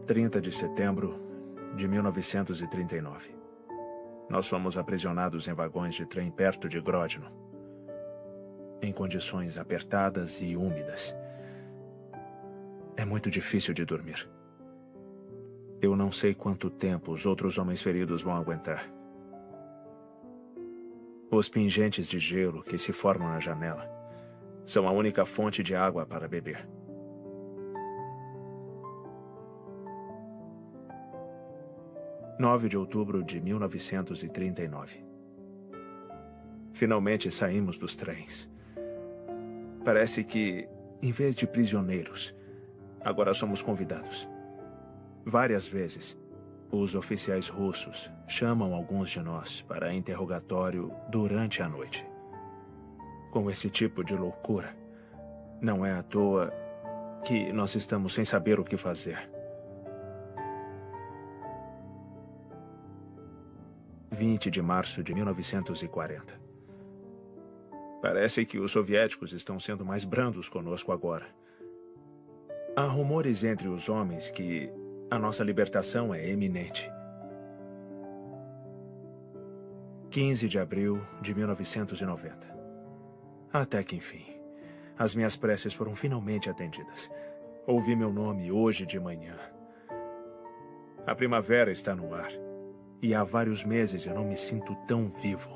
30 de setembro de 1939. Nós fomos aprisionados em vagões de trem perto de Grodno, em condições apertadas e úmidas. É muito difícil de dormir. Eu não sei quanto tempo os outros homens feridos vão aguentar. Os pingentes de gelo que se formam na janela são a única fonte de água para beber. – 9 de outubro de 1939. Finalmente saímos dos trens. Parece que, em vez de prisioneiros, agora somos convidados. Várias vezes, os oficiais russos chamam alguns de nós para interrogatório durante a noite. Com esse tipo de loucura, não é à toa que nós estamos sem saber o que fazer. 20 de março de 1940. Parece que os soviéticos estão sendo mais brandos conosco agora. Há rumores entre os homens que a nossa libertação é eminente. 15 de abril de 1990. Até que enfim, as minhas preces foram finalmente atendidas. Ouvi meu nome hoje de manhã. A primavera está no ar. E há vários meses eu não me sinto tão vivo.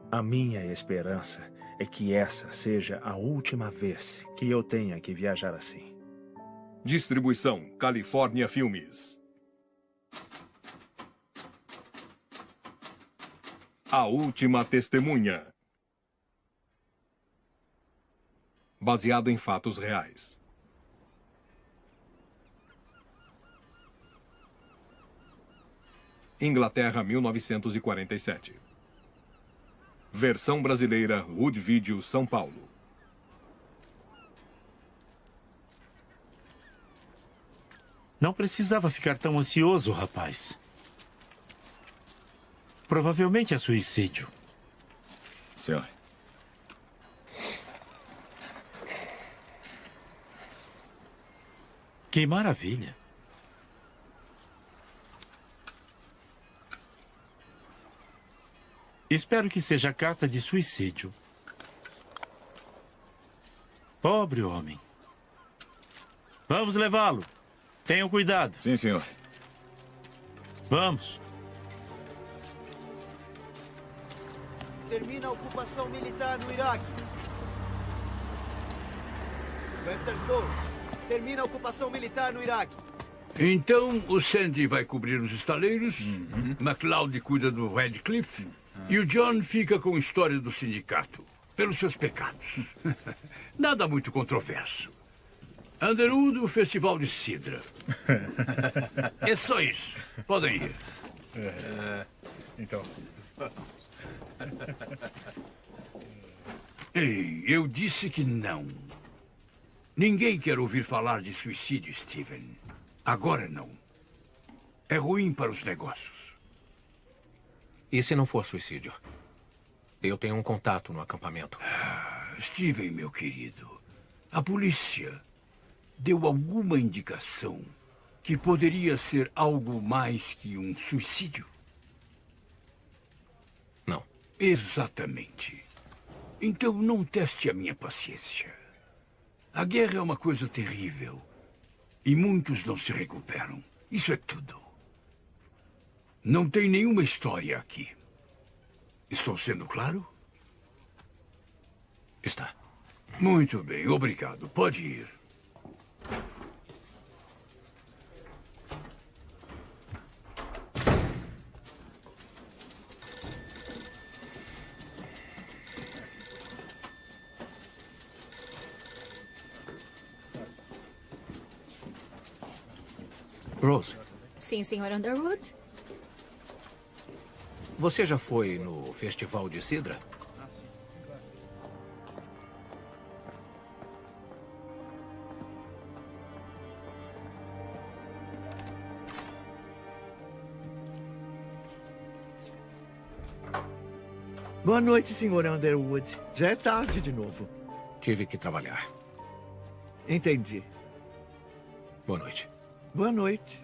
A minha esperança é que essa seja a última vez que eu tenha que viajar assim. Distribuição Califórnia Filmes. A Última Testemunha. Baseado em fatos reais. Inglaterra, 1947. Versão brasileira, Wood Video, São Paulo. Não precisava ficar tão ansioso, rapaz. Provavelmente é suicídio. Senhor. Que maravilha. Espero que seja carta de suicídio. Pobre homem. Vamos levá-lo. Tenham cuidado. Sim, senhor. Vamos. Termina a ocupação militar no Iraque. Western Close. Termina a ocupação militar no Iraque. Então, o Sandy vai cobrir os estaleiros, MacLeod cuida do Radcliffe, e o John fica com a história do sindicato, pelos seus pecados. Nada muito controverso. Underwood, o festival de cidra. É só isso. Podem ir. Então... Ei, eu disse que não. Ninguém quer ouvir falar de suicídio, Steven. Agora não. É ruim para os negócios. E se não for suicídio? Eu tenho um contato no acampamento. Steven, meu querido, a polícia deu alguma indicação que poderia ser algo mais que um suicídio? Não. Exatamente. Então não teste a minha paciência. A guerra é uma coisa terrível. E muitos não se recuperam. Isso é tudo. Não tem nenhuma história aqui. Estou sendo claro? Está. Muito bem, obrigado. Pode ir. Rose, Sim, Sr. Underwood? você já foi no Festival de Cidra? Boa noite, Sr. Underwood. Já é tarde de novo. Tive que trabalhar. Entendi. Boa noite. Boa noite.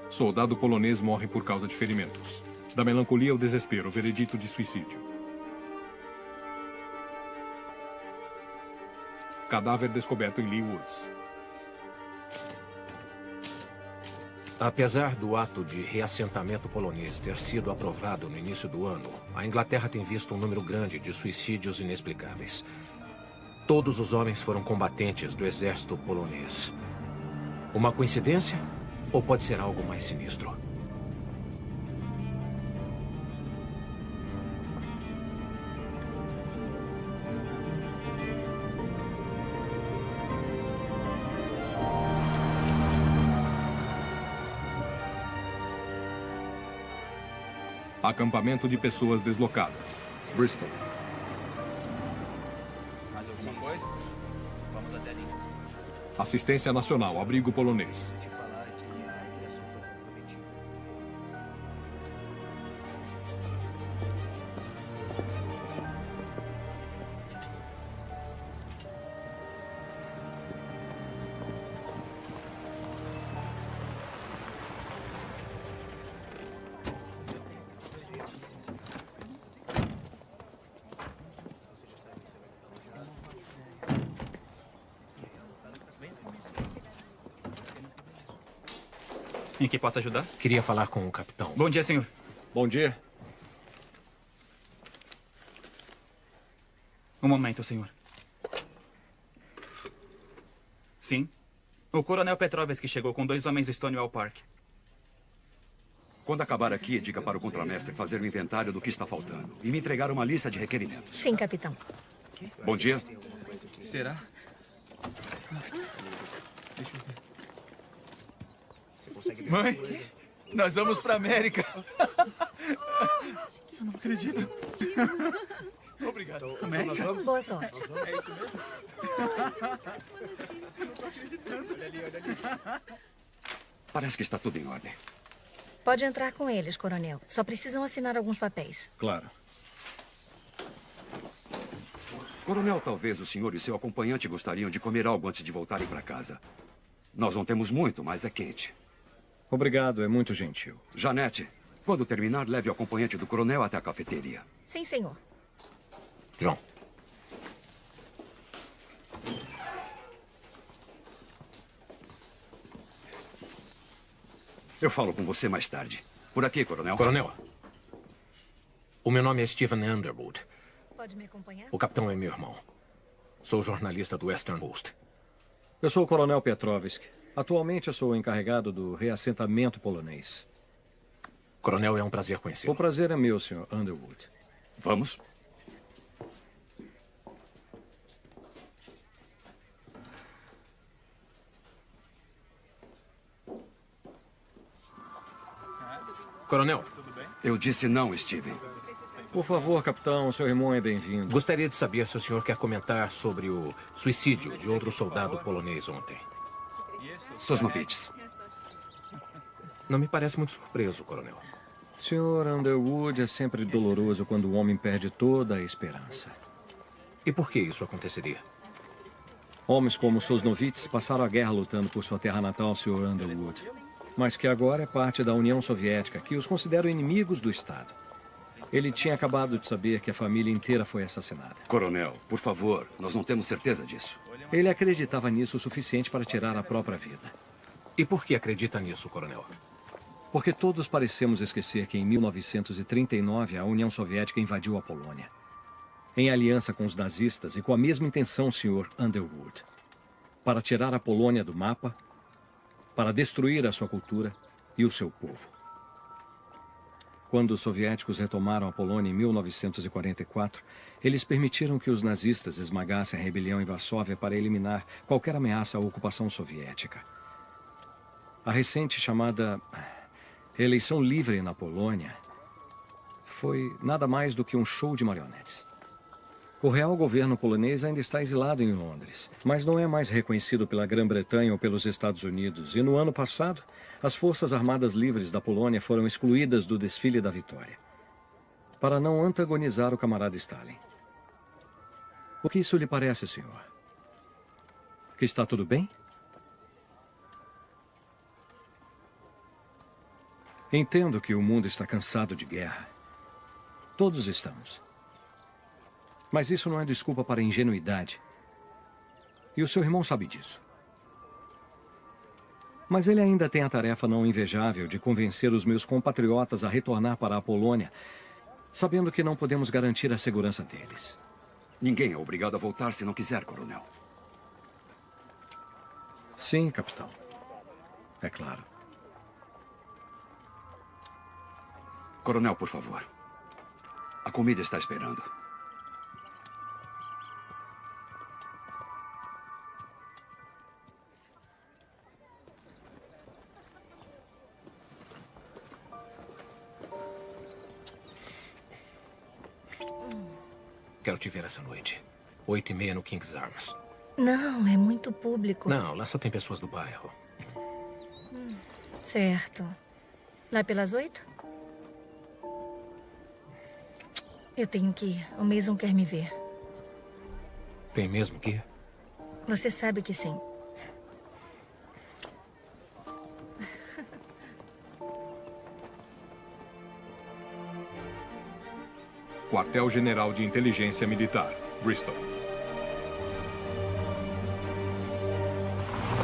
Soldado polonês morre por causa de ferimentos. Da melancolia ao desespero, veredito de suicídio. Cadáver descoberto em Leigh Woods. Apesar do ato de reassentamento polonês ter sido aprovado no início do ano, a Inglaterra tem visto um número grande de suicídios inexplicáveis. Todos os homens foram combatentes do exército polonês. Uma coincidência? Ou pode ser algo mais sinistro? Acampamento de pessoas deslocadas. Bristol. Mais alguma coisa? Vamos até ali. Assistência Nacional, abrigo polonês. Em que posso ajudar? Queria falar com o capitão. Bom dia, senhor. Bom dia. Um momento, senhor. Sim. O coronel Petrovski chegou com 2 homens do Stonewall Park. Quando acabar aqui, diga para o contramestre fazer um inventário do que está faltando e me entregar uma lista de requerimentos. Sim, capitão. Bom dia. Será? Mãe, nós vamos para América. Eu não acredito. Obrigado. América? Boa sorte. É isso mesmo? Olha ali. Parece que está tudo em ordem. Pode entrar com eles, coronel. Só precisam assinar alguns papéis. Claro. Coronel, talvez o senhor e seu acompanhante gostariam de comer algo antes de voltarem para casa. Nós não temos muito, mas é quente. Obrigado, é muito gentil. Janete, quando terminar, leve o acompanhante do coronel até a cafeteria. Sim, senhor. John. Eu falo com você mais tarde. Por aqui, coronel. Coronel. O meu nome é Stephen Underwood. Pode me acompanhar? O capitão é meu irmão. Sou jornalista do Western Post. Eu sou o coronel Petrovski. Atualmente eu sou o encarregado do reassentamento polonês. Coronel, é um prazer conhecê-lo. O prazer é meu, Sr. Underwood. Vamos? Coronel. Eu disse não, Steven. Por favor, capitão, seu irmão é bem-vindo. Gostaria de saber se o senhor quer comentar sobre o suicídio de outro soldado polonês ontem. Sosnovitz. Não me parece muito surpreso, coronel. Sr. Underwood, é sempre doloroso quando o homem perde toda a esperança. E por que isso aconteceria? Homens como Sosnovitz passaram a guerra lutando por sua terra natal, Sr. Underwood. Mas que agora é parte da União Soviética, que os considera inimigos do Estado. Ele tinha acabado de saber que a família inteira foi assassinada. Coronel, por favor, nós não temos certeza disso. Ele acreditava nisso o suficiente para tirar a própria vida. E por que acredita nisso, coronel? Porque todos parecemos esquecer que em 1939 a União Soviética invadiu a Polônia. Em aliança com os nazistas e com a mesma intenção, Sr. Underwood. Para tirar a Polônia do mapa, para destruir a sua cultura e o seu povo. Quando os soviéticos retomaram a Polônia em 1944, eles permitiram que os nazistas esmagassem a rebelião em Varsóvia para eliminar qualquer ameaça à ocupação soviética. A recente chamada eleição livre na Polônia foi nada mais do que um show de marionetes. O real governo polonês ainda está exilado em Londres, mas não é mais reconhecido pela Grã-Bretanha ou pelos Estados Unidos. E no ano passado, as Forças Armadas Livres da Polônia foram excluídas do desfile da vitória, para não antagonizar o camarada Stalin. O que isso lhe parece, senhor? Que está tudo bem? Entendo que o mundo está cansado de guerra. Todos estamos. Mas isso não é desculpa para a ingenuidade. E o seu irmão sabe disso. Mas ele ainda tem a tarefa não invejável de convencer os meus compatriotas a retornar para a Polônia, sabendo que não podemos garantir a segurança deles. Ninguém é obrigado a voltar se não quiser, coronel. Sim, capitão. É claro. Coronel, por favor. A comida está esperando. Quero te ver essa noite. 8h30 no King's Arms. Não, é muito público. Não, lá só tem pessoas do bairro. Certo. Lá pelas 8? Eu tenho que ir. O Mason quer me ver. Tem mesmo que ir? Você sabe que sim. Quartel-General de Inteligência Militar, Bristol.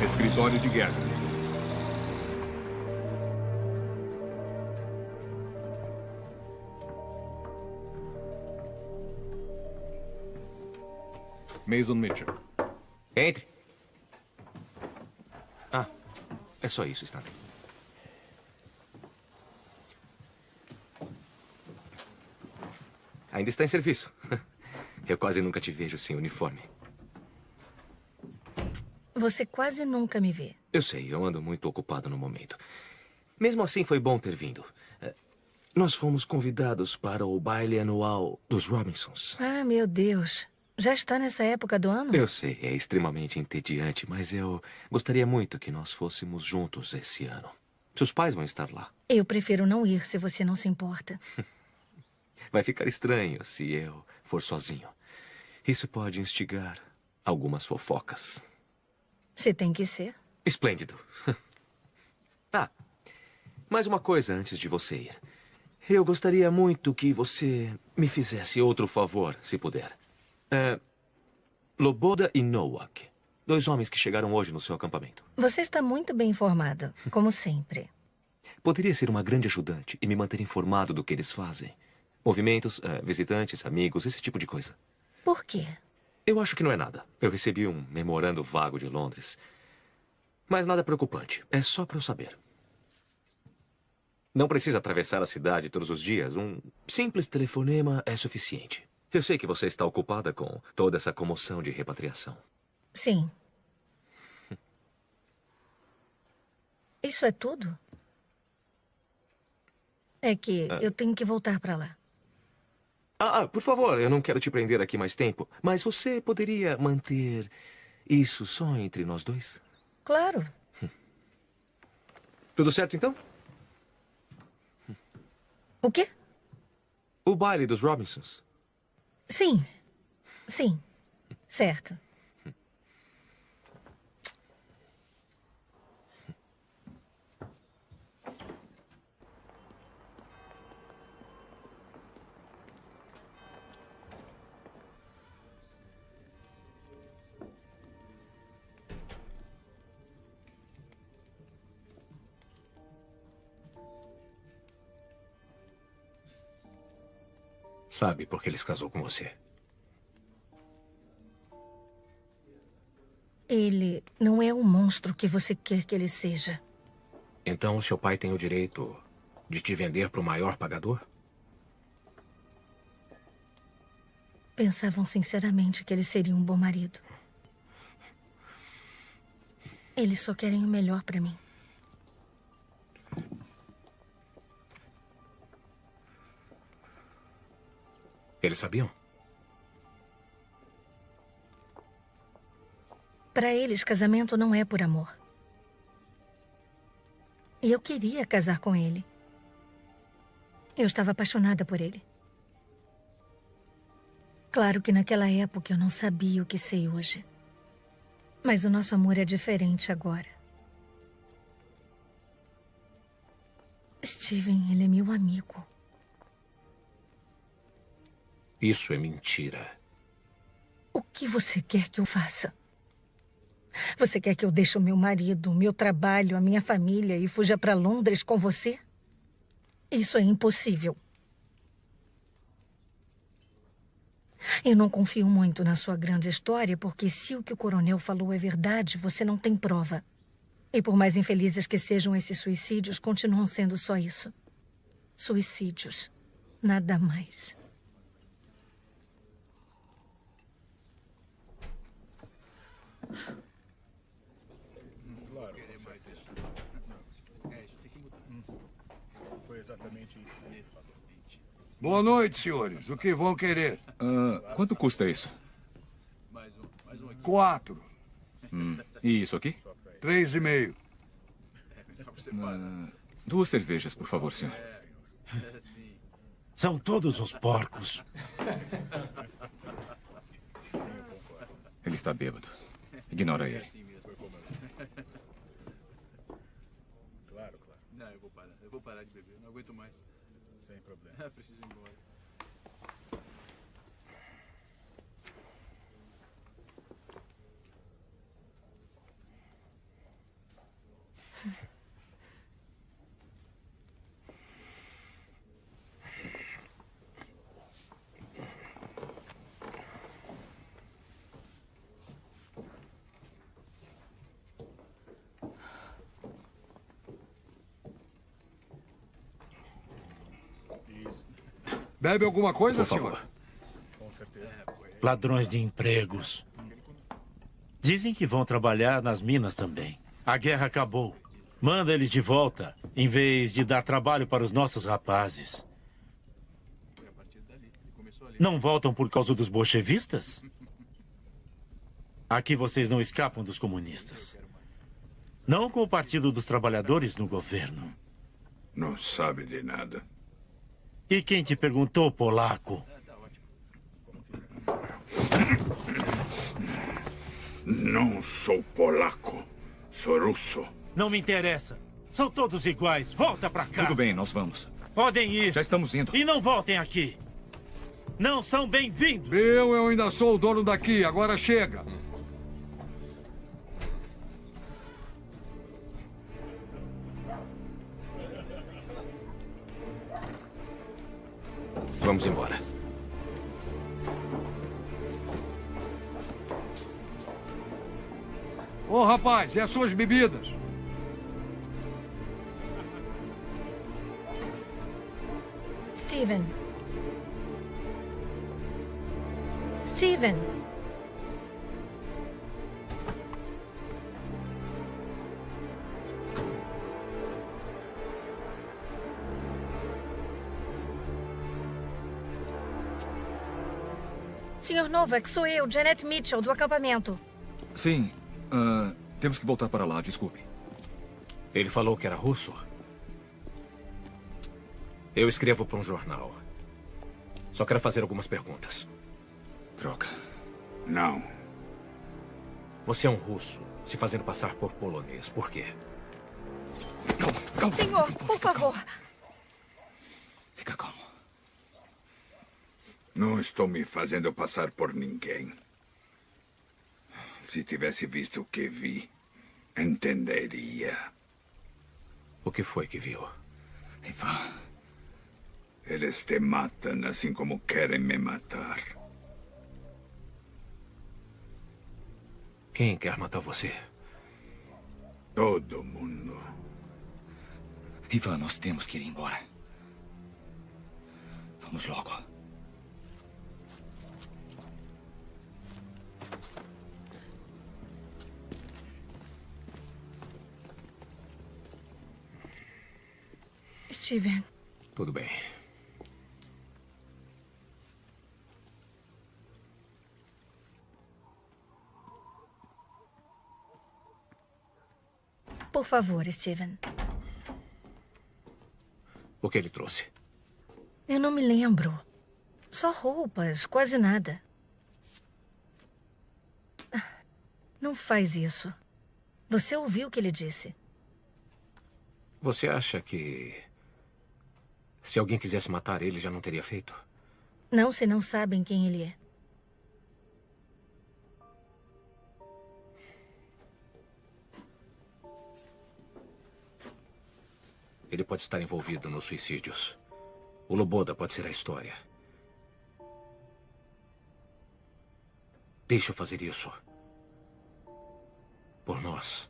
Escritório de Guerra. Mason Mitchell. Entre. Ah, é só isso, Stanley. Ainda está em serviço. Eu quase nunca te vejo sem uniforme. Você quase nunca me vê. Eu sei, eu ando muito ocupado no momento. Mesmo assim, foi bom ter vindo. Nós fomos convidados para o baile anual dos Robinsons. Ah, meu Deus. Já está nessa época do ano? Eu sei, é extremamente entediante, mas eu gostaria muito que nós fôssemos juntos esse ano. Seus pais vão estar lá. Eu prefiro não ir, se você não se importa. Vai ficar estranho se eu for sozinho. Isso pode instigar algumas fofocas. Você tem que ser. Esplêndido. Ah, mais uma coisa antes de você ir. Eu gostaria muito que você me fizesse outro favor, se puder. Loboda e Nowak. 2 homens que chegaram hoje no seu acampamento. Você está muito bem informado, como sempre. Poderia ser uma grande ajudante e me manter informado do que eles fazem. Movimentos, visitantes, amigos, esse tipo de coisa. Por quê? Eu acho que não é nada. Eu recebi um memorando vago de Londres. Mas nada preocupante. É só para eu saber. Não precisa atravessar a cidade todos os dias. Um simples telefonema é suficiente. Eu sei que você está ocupada com toda essa comoção de repatriação. Sim. Isso é tudo? É que eu tenho que voltar para lá. Por favor, eu não quero te prender aqui mais tempo, mas você poderia manter isso só entre nós dois? Claro. Tudo certo, então? O quê? O baile dos Robinsons. Sim. Sim. Certo. Sabe por que ele se casou com você? Ele não é o monstro que você quer que ele seja. Então, seu pai tem o direito de te vender para o maior pagador? Pensavam sinceramente que ele seria um bom marido. Eles só querem o melhor para mim. Eles sabiam? Para eles, casamento não é por amor. E eu queria casar com ele. Eu estava apaixonada por ele. Claro que naquela época eu não sabia o que sei hoje. Mas o nosso amor é diferente agora. Steven, ele é meu amigo. Isso é mentira. O que você quer que eu faça? Você quer que eu deixe o meu marido, o meu trabalho, a minha família e fuja para Londres com você? Isso é impossível. Eu não confio muito na sua grande história, porque se o que o coronel falou é verdade, você não tem prova. E por mais infelizes que sejam esses suicídios, continuam sendo só isso. Suicídios. Nada mais. Claro, foi exatamente isso. Boa noite, senhores. O que vão querer? Quanto custa isso? 4. E isso aqui? 3,5. 2 cervejas, por favor, senhor. São todos uns porcos. Ele está bêbado. Ignora ele. Claro. Não, eu vou parar de beber. Não aguento mais. Sem problema. Preciso ir embora. Bebe alguma coisa, por favor? senhor? Com certeza. Ladrões de empregos. Dizem que vão trabalhar nas minas também. A guerra acabou. Manda eles de volta, em vez de dar trabalho para os nossos rapazes. Não voltam por causa dos bolchevistas? Aqui vocês não escapam dos comunistas. Não com o Partido dos Trabalhadores no governo. Não sabe de nada. E quem te perguntou, polaco? Não sou polaco. Sou russo. Não me interessa. São todos iguais. Volta pra casa. Tudo bem, nós vamos. Podem ir. Já estamos indo. E não voltem aqui. Não são bem-vindos. Eu ainda sou o dono daqui. Agora chega. Vamos embora. Ô, rapaz, e as suas bebidas? Steven. Steven. Senhor Novak, sou eu, Janet Mitchell, do acampamento. Sim. Temos que voltar para lá, desculpe. Ele falou que era russo? Eu escrevo para um jornal. Só quero fazer algumas perguntas. Droga. Não. Você é um russo, se fazendo passar por polonês. Por quê? Calma. Senhor, por favor. Fica calmo. Não estou me fazendo passar por ninguém. Se tivesse visto o que vi, entenderia. O que foi que viu? Ivan. Eles te matam assim como querem me matar. Quem quer matar você? Todo mundo. Ivan, nós temos que ir embora. Vamos logo. Steven. Tudo bem. Por favor, Steven. O que ele trouxe? Eu não me lembro. Só roupas, quase nada. Não faz isso. Você ouviu o que ele disse? Você acha que... se alguém quisesse matar ele, já não teria feito? Não, se não sabem quem ele é. Ele pode estar envolvido nos suicídios. O Loboda pode ser a história. Deixa eu fazer isso. Por nós.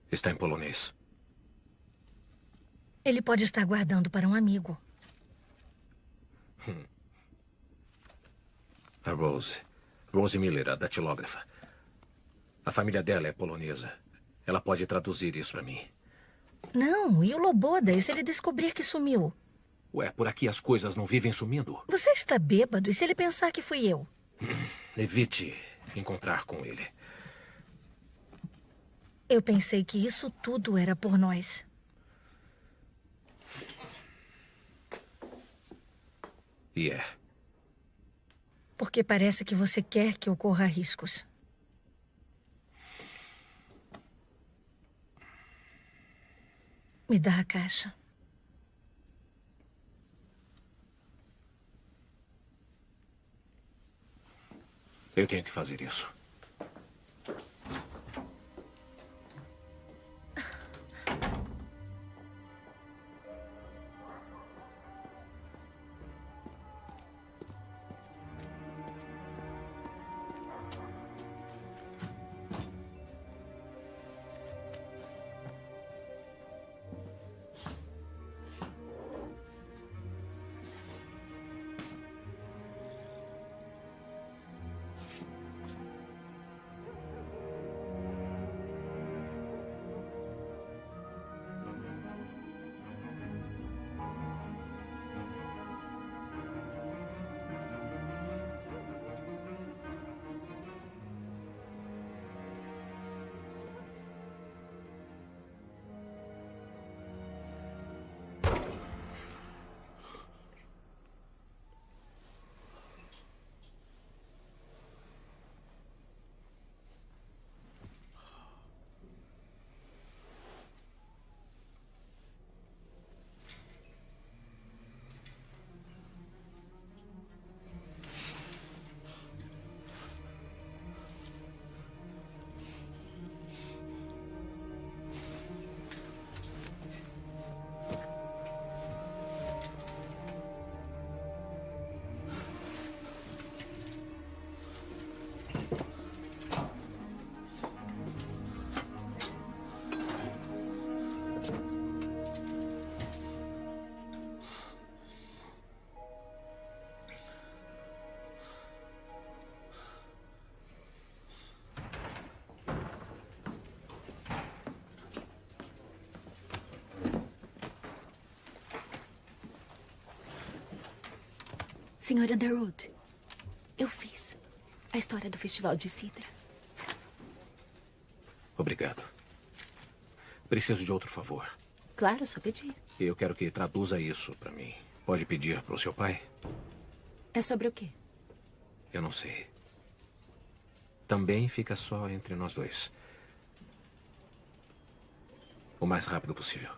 Está em polonês. Ele pode estar guardando para um amigo. A Rose. Rose Miller, a datilógrafa. A família dela é polonesa. Ela pode traduzir isso para mim. Não, e o Loboda? E se ele descobrir que sumiu? Ué, por aqui as coisas não vivem sumindo. Você está bêbado? E se ele pensar que fui eu? Evite encontrar com ele. Eu pensei que isso tudo era por nós. E é. Porque parece que você quer que eu corra riscos. Me dá a caixa. Eu tenho que fazer isso. Sr. Underwood, eu fiz a história do Festival de Cidra. Obrigado. Preciso de outro favor. Claro, só pedir. Eu quero que traduza isso para mim. Pode pedir para o seu pai? É sobre o quê? Eu não sei. Também fica só entre nós dois. O mais rápido possível.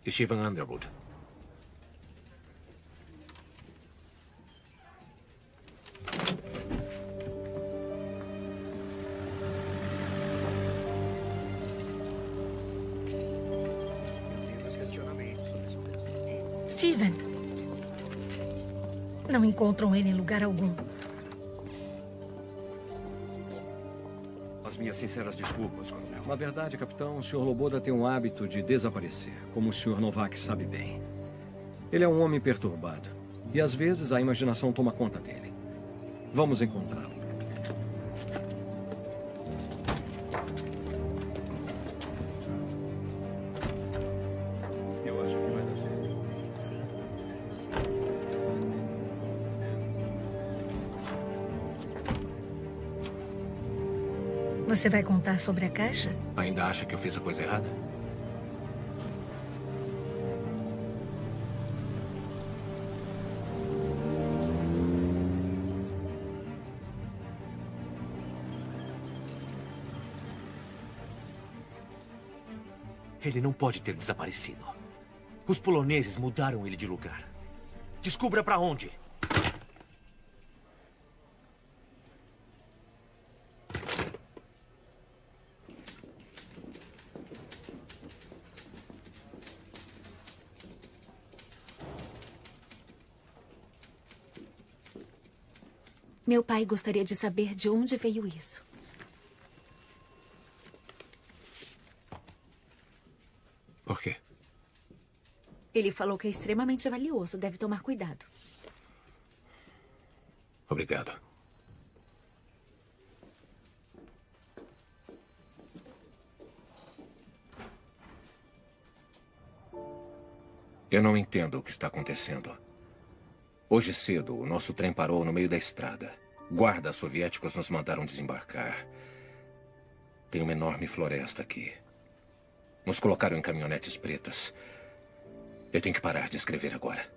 Stephen Underwood. Steven. Não encontram ele em lugar algum. As minhas sinceras desculpas, coronel. Na verdade, capitão, o Sr. Loboda tem um hábito de desaparecer, como o Sr. Novak sabe bem. Ele é um homem perturbado. E às vezes a imaginação toma conta dele. Vamos encontrá-lo. Eu acho que vai dar certo. Você vai contar sobre a caixa? Ainda acha que eu fiz a coisa errada? Ele não pode ter desaparecido. Os poloneses mudaram ele de lugar. Descubra para onde. Meu pai gostaria de saber de onde veio isso. Por quê? Ele falou que é extremamente valioso. Deve tomar cuidado. Obrigado. Eu não entendo o que está acontecendo. Hoje cedo, o nosso trem parou no meio da estrada. Guardas soviéticos nos mandaram desembarcar. Tem uma enorme floresta aqui. Nos colocaram em caminhonetes pretas. Eu tenho que parar de escrever agora.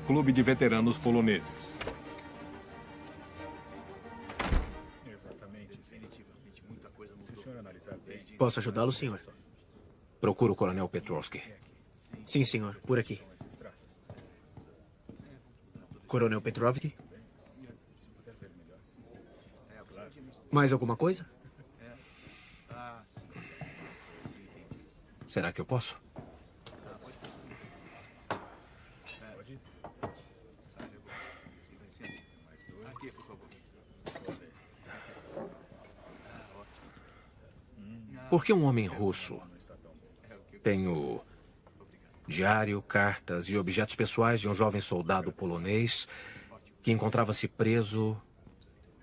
Clube de Veteranos Poloneses. Exatamente. Definitivamente, muita coisa mudou. Se o senhor analisar bem... Posso ajudá-lo, senhor? Procuro o Coronel Petrovsky. Sim, senhor. Por aqui. Coronel Petrovsky? Mais alguma coisa? Será que eu posso? Por que um homem russo tem o diário, cartas e objetos pessoais de um jovem soldado polonês que encontrava-se preso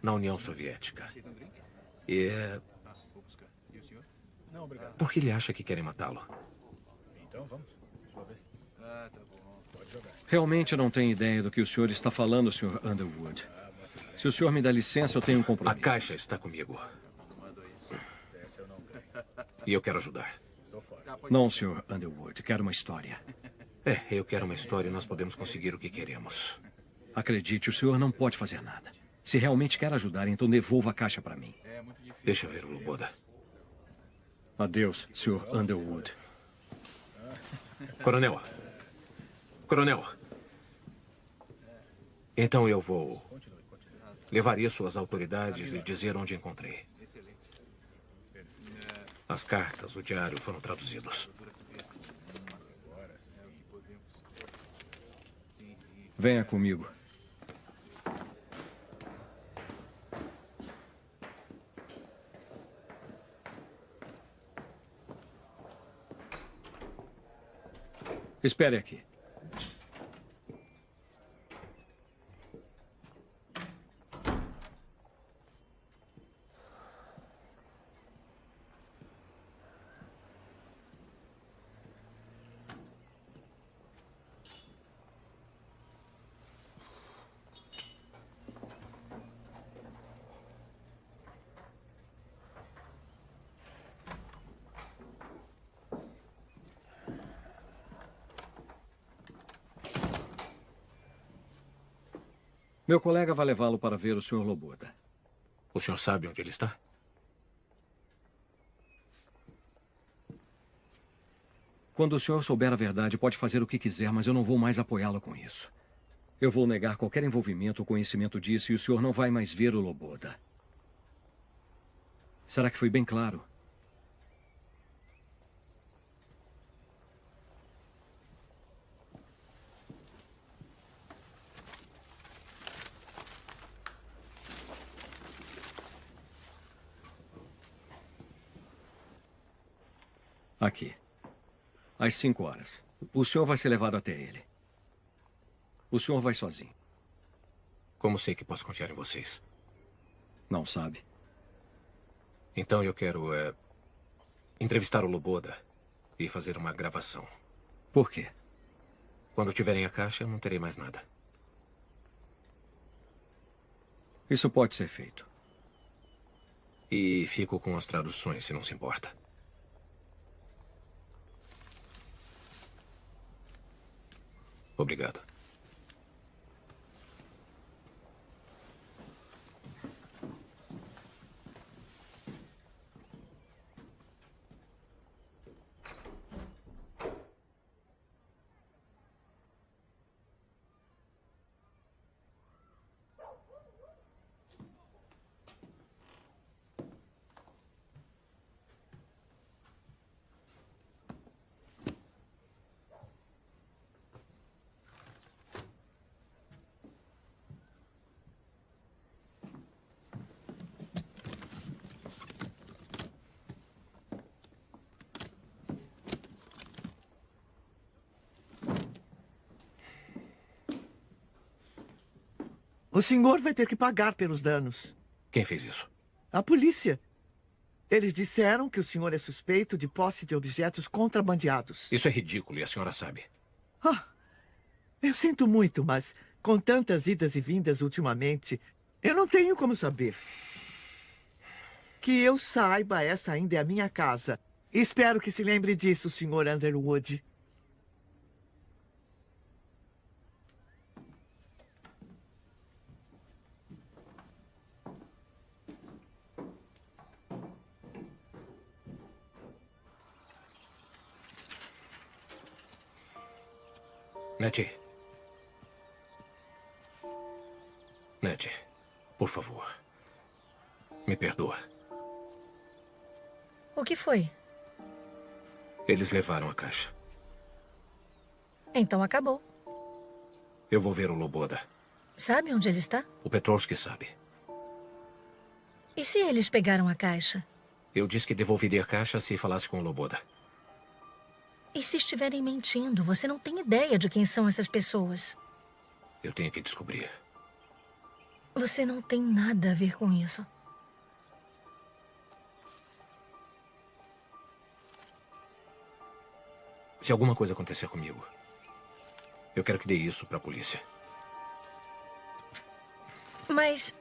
na União Soviética? E por que ele acha que querem matá-lo? Então vamos. Sua vez. Pode jogar. Realmente não tenho ideia do que o senhor está falando, Sr. Underwood. Se o senhor me dá licença, eu tenho um compromisso. A caixa está comigo. E eu quero ajudar. Não, Sr. Underwood. Quero uma história. Eu quero uma história e nós podemos conseguir o que queremos. Acredite, o senhor não pode fazer nada. Se realmente quer ajudar, então devolva a caixa para mim. Deixa eu ver o Loboda. Adeus, Sr. Underwood. Coronel. Coronel. Então eu vou levar isso às autoridades e dizer onde encontrei. As cartas, o diário foram traduzidos. Venha comigo. Espere aqui. Meu colega vai levá-lo para ver o Sr. Loboda. O senhor sabe onde ele está? Quando o senhor souber a verdade, pode fazer o que quiser, mas eu não vou mais apoiá-lo com isso. Eu vou negar qualquer envolvimento ou conhecimento disso e o senhor não vai mais ver o Loboda. Será que foi bem claro? Aqui. Às 5 horas. O senhor vai ser levado até ele. O senhor vai sozinho. Como sei que posso confiar em vocês? Não sabe. Então eu quero entrevistar o Loboda e fazer uma gravação. Por quê? Quando tiverem a caixa, eu não terei mais nada. Isso pode ser feito. E fico com as traduções, se não se importa. Obrigado. O senhor vai ter que pagar pelos danos. Quem fez isso? A polícia. Eles disseram que o senhor é suspeito de posse de objetos contrabandeados. Isso é ridículo e a senhora sabe. Eu sinto muito, mas com tantas idas e vindas ultimamente, eu não tenho como saber. Que eu saiba, essa ainda é a minha casa. Espero que se lembre disso, Sr. Underwood. Nettie. Nettie, por favor. Me perdoa. O que foi? Eles levaram a caixa. Então acabou. Eu vou ver o Loboda. Sabe onde ele está? O Petrovski sabe. E se eles pegaram a caixa? Eu disse que devolveria a caixa se falasse com o Loboda. E se estiverem mentindo? Você não tem ideia de quem são essas pessoas. Eu tenho que descobrir. Você não tem nada a ver com isso. Se alguma coisa acontecer comigo, eu quero que dê isso para a polícia. Mas...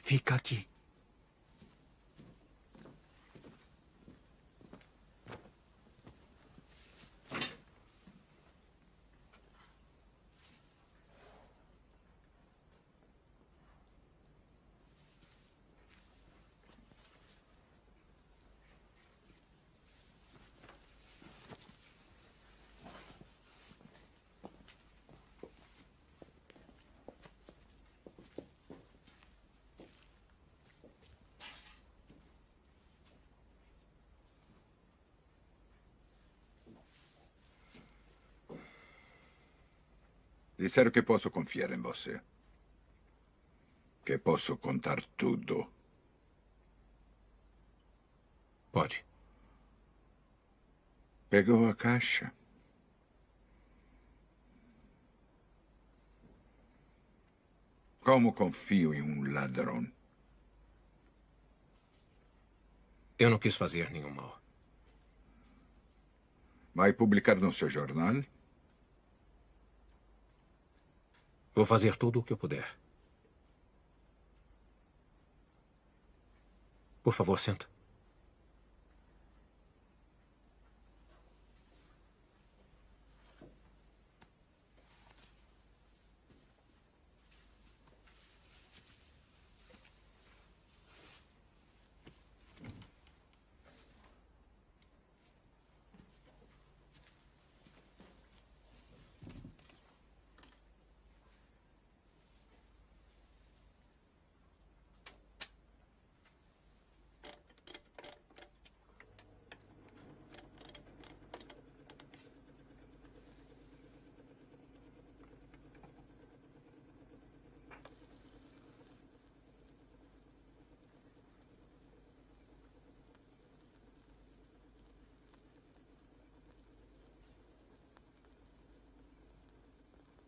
Fica aqui. Disseram que posso confiar em você. Que posso contar tudo. Pode. Pegou a caixa. Como confio em um ladrão? Eu não quis fazer nenhum mal. Vai publicar no seu jornal? Vou fazer tudo o que eu puder. Por favor, senta.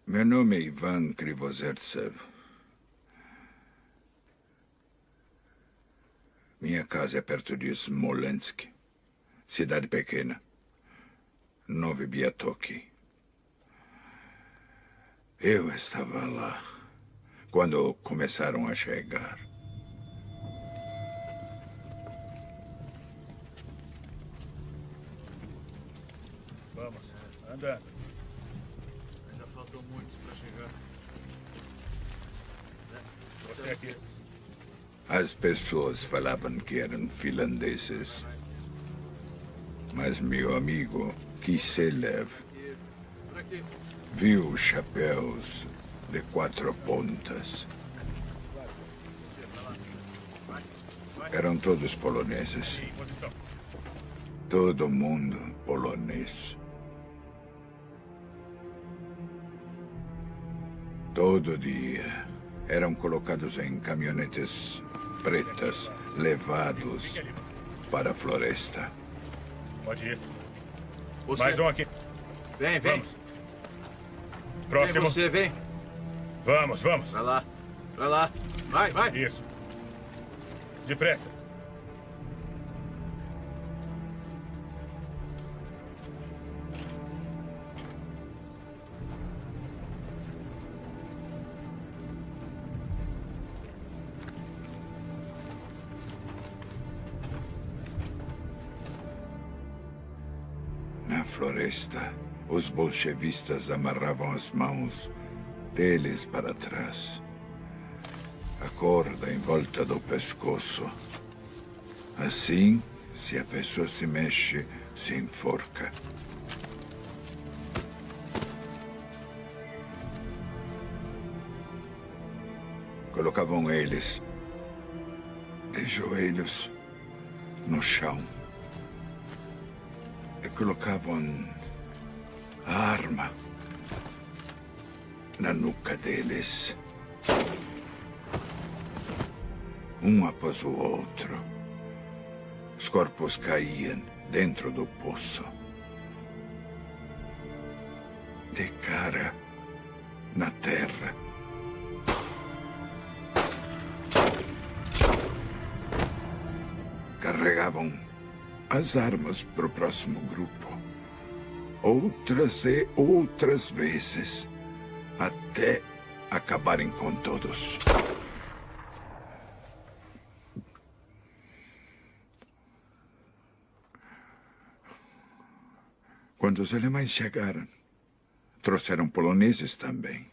Meu nome é Ivan Krivozertsev. Minha casa é perto de Smolensk. cidade pequena. Novi Biatoki. Eu estava lá quando começaram a chegar. Vamos, andando. Ainda faltam muitos para chegar. Você aqui. As pessoas falavam que eram finlandeses. Mas meu amigo Kiselev viu chapéus de 4 pontas. Eram todos poloneses. Todo mundo polonês. Todo dia eram colocados em caminhonetes pretas, levados para a floresta. Pode ir. Você. Mais um aqui. Vem, vem. Vamos. Próximo. Vem você, vem. Vamos, vamos. Pra lá. Pra lá. Vai, vai. Isso. Depressa. Na floresta, os bolchevistas amarravam as mãos deles para trás. A corda em volta do pescoço. Assim, se a pessoa se mexe, se enforca. Colocavam eles de joelhos no chão. E colocavam a arma na nuca deles. Um após o outro. Os corpos caíam dentro do poço. De cara na terra. Carregavam as armas para o próximo grupo. Outras e outras vezes. Até acabarem com todos. Quando os alemães chegaram, trouxeram poloneses também.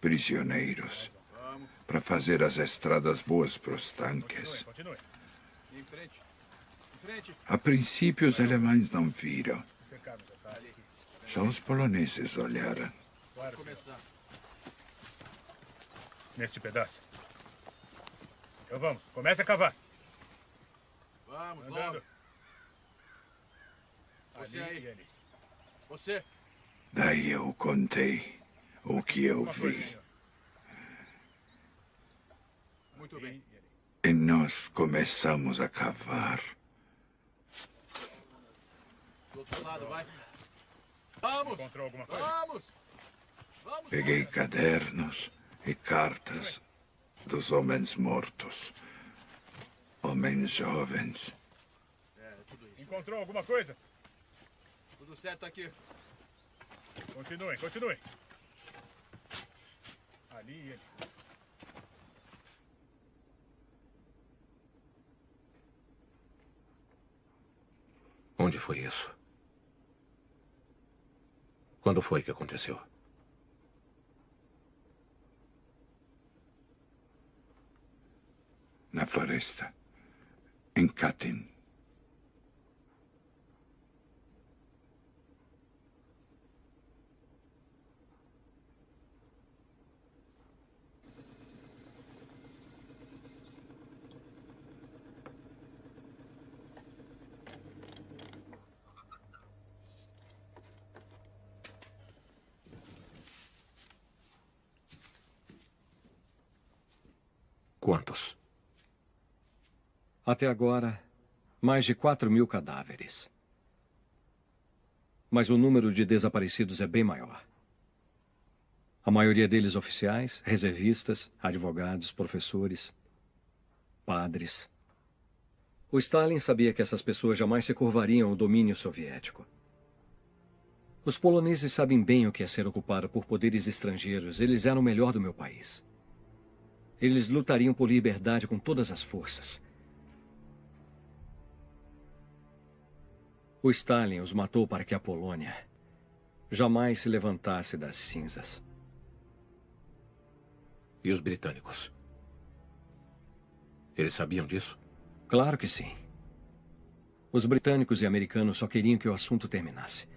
Prisioneiros. Para fazer as estradas boas para os tanques. Em frente. Em frente. A princípio, os alemães não viram. Só os poloneses olharam. Pode começar. Neste pedaço. Então vamos, comece a cavar. Vamos, andando. Você aí. Você. Daí eu contei o que eu vi. Muito bem. E nós começamos a cavar. Do outro lado, vai. Vamos! Encontrou alguma coisa? Vamos! Vamos! Peguei cadernos e cartas dos homens mortos. Homens jovens. Tudo isso. Encontrou alguma coisa? Tudo certo aqui. Continuem, continuem. Ali ele. Onde foi isso? Quando foi que aconteceu? Na floresta. Em Katyn. Quantos? Até agora, mais de 4.000 cadáveres. Mas o número de desaparecidos é bem maior. A maioria deles oficiais, reservistas, advogados, professores, padres. O Stalin sabia que essas pessoas jamais se curvariam ao domínio soviético. Os poloneses sabem bem o que é ser ocupado por poderes estrangeiros. Eles eram o melhor do meu país. Eles lutariam por liberdade com todas as forças. O Stalin os matou para que a Polônia jamais se levantasse das cinzas. E os britânicos? Eles sabiam disso? Claro que sim. Os britânicos e americanos só queriam que o assunto terminasse.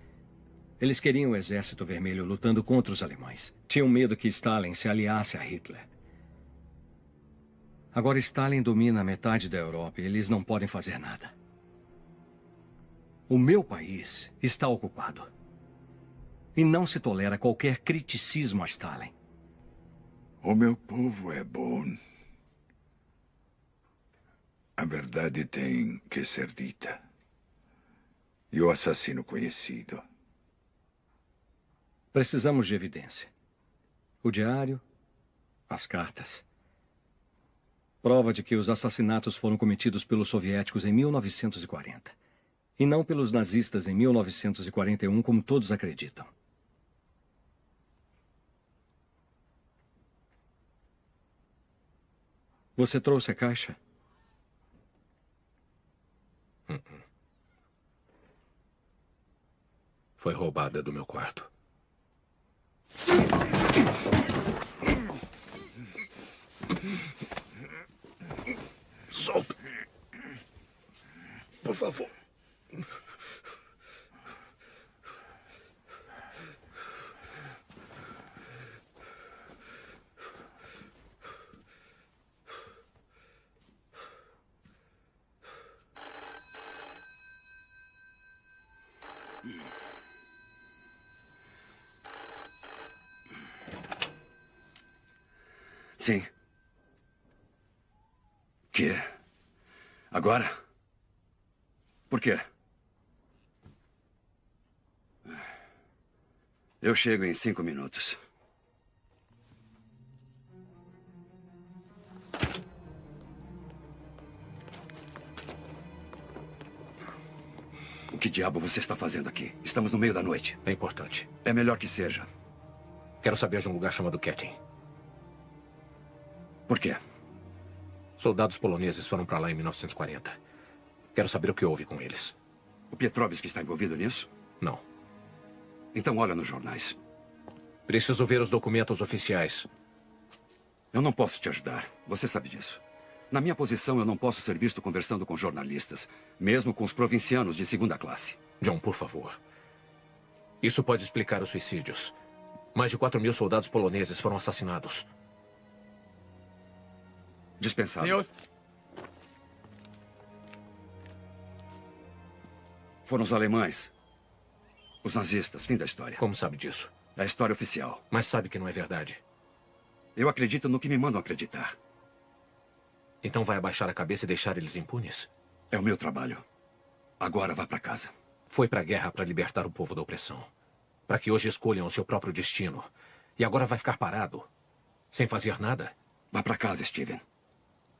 Eles queriam o Exército Vermelho lutando contra os alemães. Tinham medo que Stalin se aliasse a Hitler. Agora Stalin domina metade da Europa e eles não podem fazer nada. O meu país está ocupado. E não se tolera qualquer criticismo a Stalin. O meu povo é bom. A verdade tem que ser dita. E o assassino conhecido. Precisamos de evidência. O diário, as cartas. Prova de que os assassinatos foram cometidos pelos soviéticos em 1940. E não pelos nazistas em 1941, como todos acreditam. Você trouxe a caixa? Foi roubada do meu quarto. Solta. Por favor. Sim. Que? Agora? Por quê? Eu chego em 5 minutos. O que diabo você está fazendo aqui? Estamos no meio da noite. É importante. É melhor que seja. Quero saber de um lugar chamado Katyn. Por quê? Soldados poloneses foram para lá em 1940. Quero saber o que houve com eles. O Petrovski está envolvido nisso? Não. Então olha nos jornais. Preciso ver os documentos oficiais. Eu não posso te ajudar. Você sabe disso. Na minha posição, eu não posso ser visto conversando com jornalistas, mesmo com os provincianos de segunda classe. John, por favor. Isso pode explicar os suicídios. Mais de 4.000 soldados poloneses foram assassinados. Dispensado. Senhor? Foram os alemães. Os nazistas. Fim da história. Como sabe disso? É a história oficial. Mas sabe que não é verdade. Eu acredito no que me mandam acreditar. Então vai abaixar a cabeça e deixar eles impunes? É o meu trabalho. Agora vá para casa. Foi para a guerra para libertar o povo da opressão. Para que hoje escolham o seu próprio destino. E agora vai ficar parado? Sem fazer nada? Vá para casa, Steven.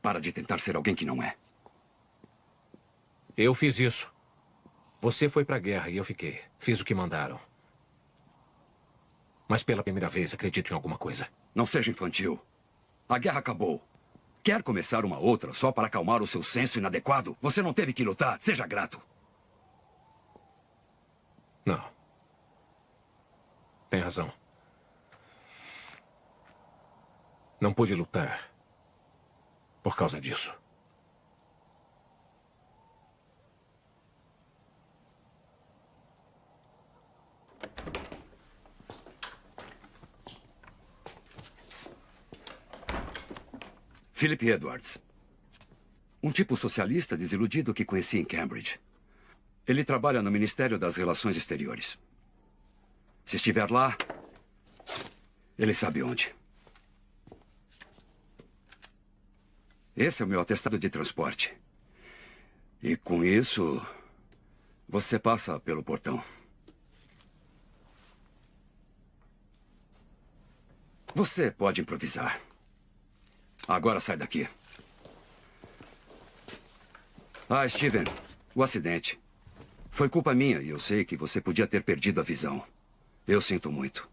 Para de tentar ser alguém que não é. Eu fiz isso. Você foi para a guerra e eu fiquei. Fiz o que mandaram. Mas pela primeira vez acredito em alguma coisa. Não seja infantil. A guerra acabou. Quer começar uma outra só para acalmar o seu senso inadequado? Você não teve que lutar. Seja grato. Não. Tem razão. Não pude lutar por causa disso. Philip Edwards. Um tipo socialista desiludido que conheci em Cambridge. Ele trabalha no Ministério das Relações Exteriores. Se estiver lá, ele sabe onde. Esse é o meu atestado de transporte. E com isso, você passa pelo portão. Você pode improvisar. Agora sai daqui. Ah, Steven, o acidente. Foi culpa minha e eu sei que você podia ter perdido a visão. Eu sinto muito.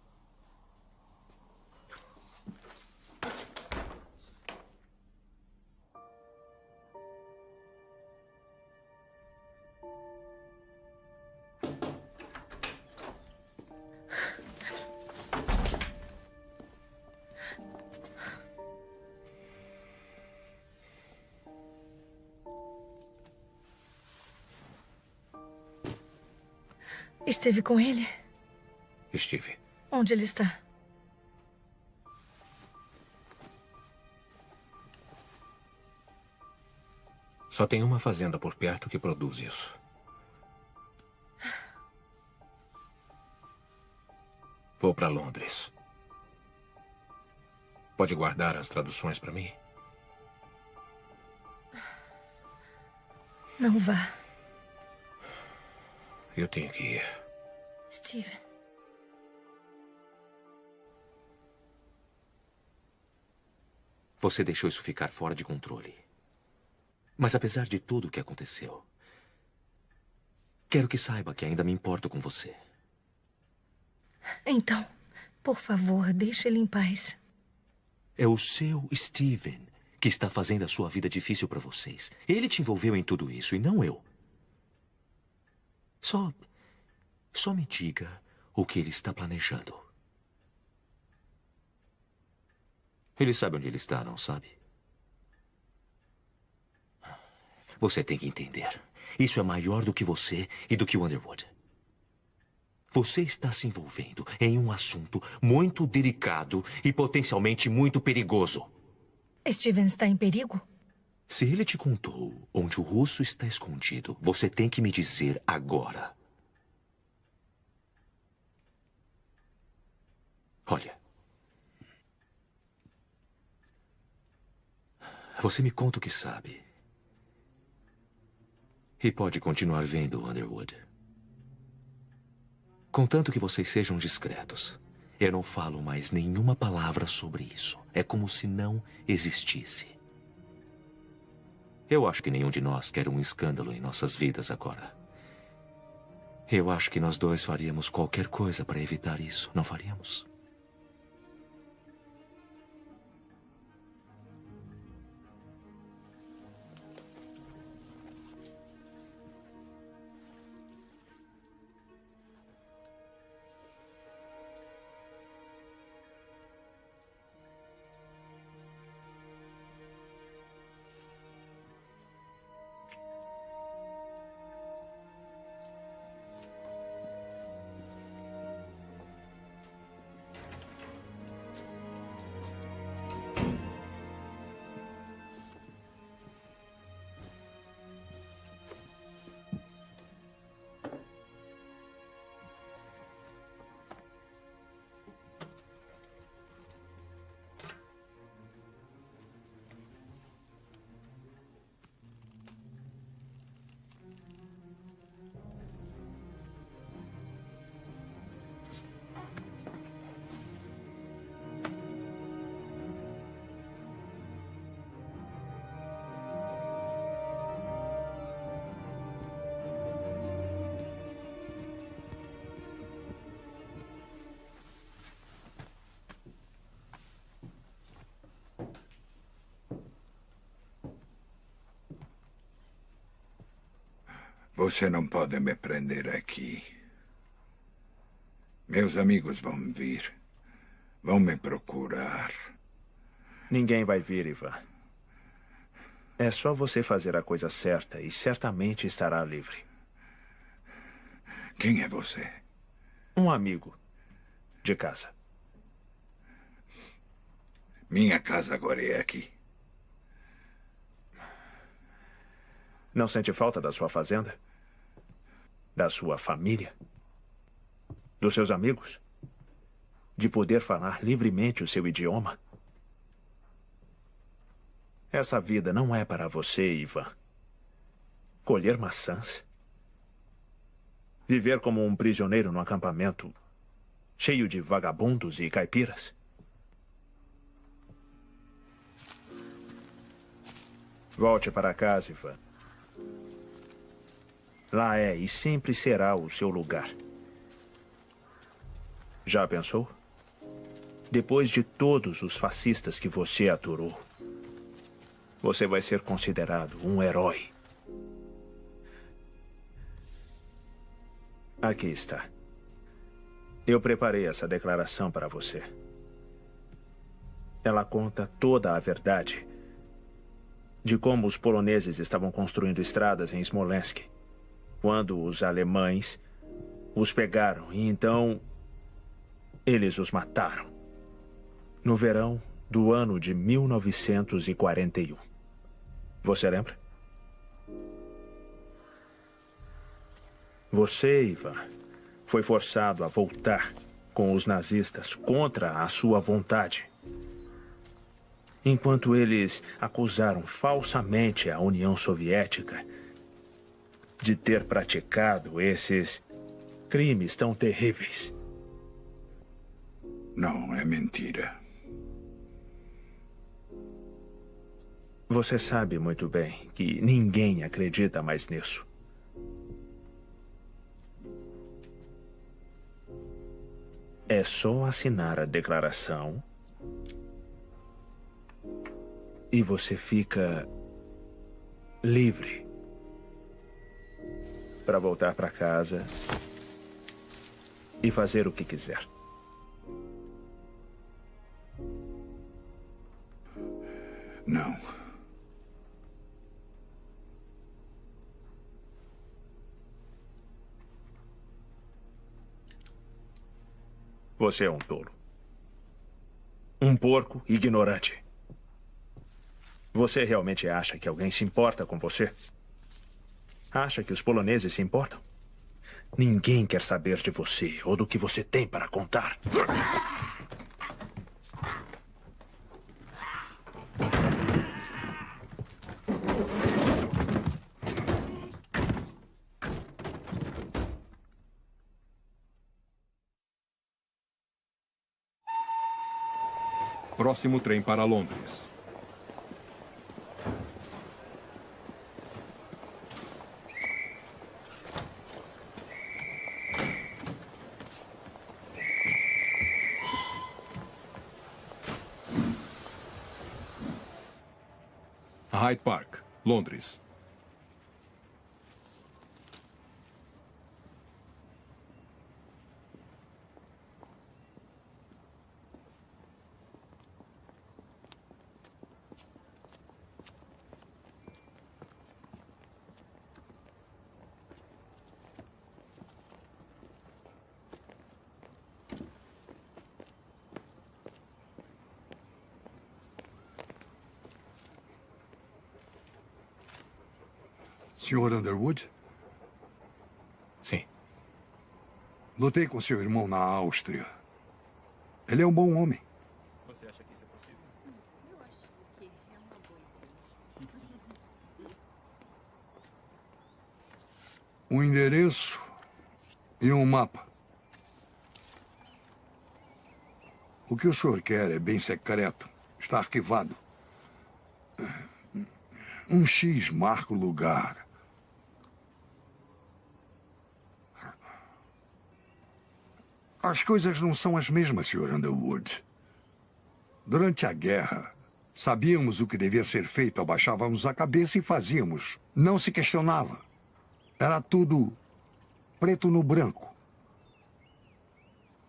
Esteve com ele? Estive. Onde ele está? Só tem uma fazenda por perto que produz isso. Vou para Londres. Pode guardar as traduções para mim? Não vá. Eu tenho que ir. Steven. Você deixou isso ficar fora de controle. Mas apesar de tudo o que aconteceu, quero que saiba que ainda me importo com você. Então, por favor, deixe ele em paz. É o seu Steven que está fazendo a sua vida difícil para vocês. Ele te envolveu em tudo isso e não eu. Só me diga o que ele está planejando. Ele sabe onde ele está, não sabe? Você tem que entender. Isso é maior do que você e do que o Underwood. Você está se envolvendo em um assunto muito delicado e potencialmente muito perigoso. Steven está em perigo? Se ele te contou onde o russo está escondido, você tem que me dizer agora. Olha. Você me conta o que sabe. E pode continuar vendo, Underwood. Contanto que vocês sejam discretos. Eu não falo mais nenhuma palavra sobre isso. É como se não existisse. Eu acho que nenhum de nós quer um escândalo em nossas vidas agora. Eu acho que nós dois faríamos qualquer coisa para evitar isso, não faríamos? Você não pode me prender aqui. Meus amigos vão vir. Vão me procurar. Ninguém vai vir, Ivan. É só você fazer a coisa certa e certamente estará livre. Quem é você? Um amigo. De casa. Minha casa agora é aqui. Não sente falta da sua fazenda? Da sua família? Dos seus amigos? De poder falar livremente o seu idioma? Essa vida não é para você, Ivan. Colher maçãs? Viver como um prisioneiro no acampamento cheio de vagabundos e caipiras? Volte para casa, Ivan. lá é e sempre será o seu lugar. Já pensou? Depois de todos os fascistas que você aturou, você vai ser considerado um herói. Aqui está. Eu preparei essa declaração para você. Ela conta toda a verdade de como os poloneses estavam construindo estradas em Smolensk, quando os alemães os pegaram e então eles os mataram. No verão do ano de 1941. Você lembra? Você, Ivan, foi forçado a voltar com os nazistas contra a sua vontade. Enquanto eles acusaram falsamente a União Soviética de ter praticado esses crimes tão terríveis. Não, é mentira. Você sabe muito bem que ninguém acredita mais nisso. É só assinar a declaração e você fica livre para voltar para casa e fazer o que quiser. Não. Você é um tolo. Um porco ignorante. Você realmente acha que alguém se importa com você? Acha que os poloneses se importam? Ninguém quer saber de você ou do que você tem para contar. Próximo trem para Londres. Hyde Park, Londres. Sr. Underwood? Sim. Lutei com seu irmão na Áustria. Ele é um bom homem. Você acha que isso é possível? Eu acho que é uma boa ideia. Um endereço e um mapa. O que o senhor quer é bem secreto. Está arquivado. Um X marca o lugar. As coisas não são as mesmas, Sr. Underwood. Durante a guerra, sabíamos o que devia ser feito, abaixávamos a cabeça e fazíamos. Não se questionava. Era tudo preto no branco.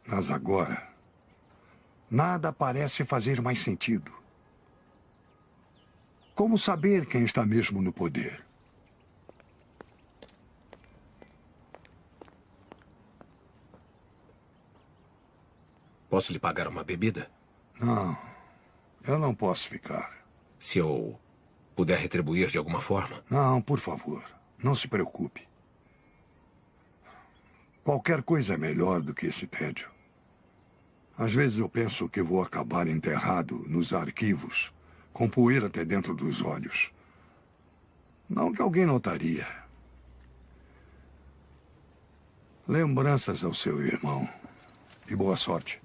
Mas agora, nada parece fazer mais sentido. Como saber quem está mesmo no poder? Posso lhe pagar uma bebida? Não, eu não posso ficar. Se eu puder retribuir de alguma forma? Não, por favor, não se preocupe. Qualquer coisa é melhor do que esse tédio. Às vezes eu penso que vou acabar enterrado nos arquivos, com poeira até dentro dos olhos. Não que alguém notaria. Lembranças ao seu irmão. E boa sorte.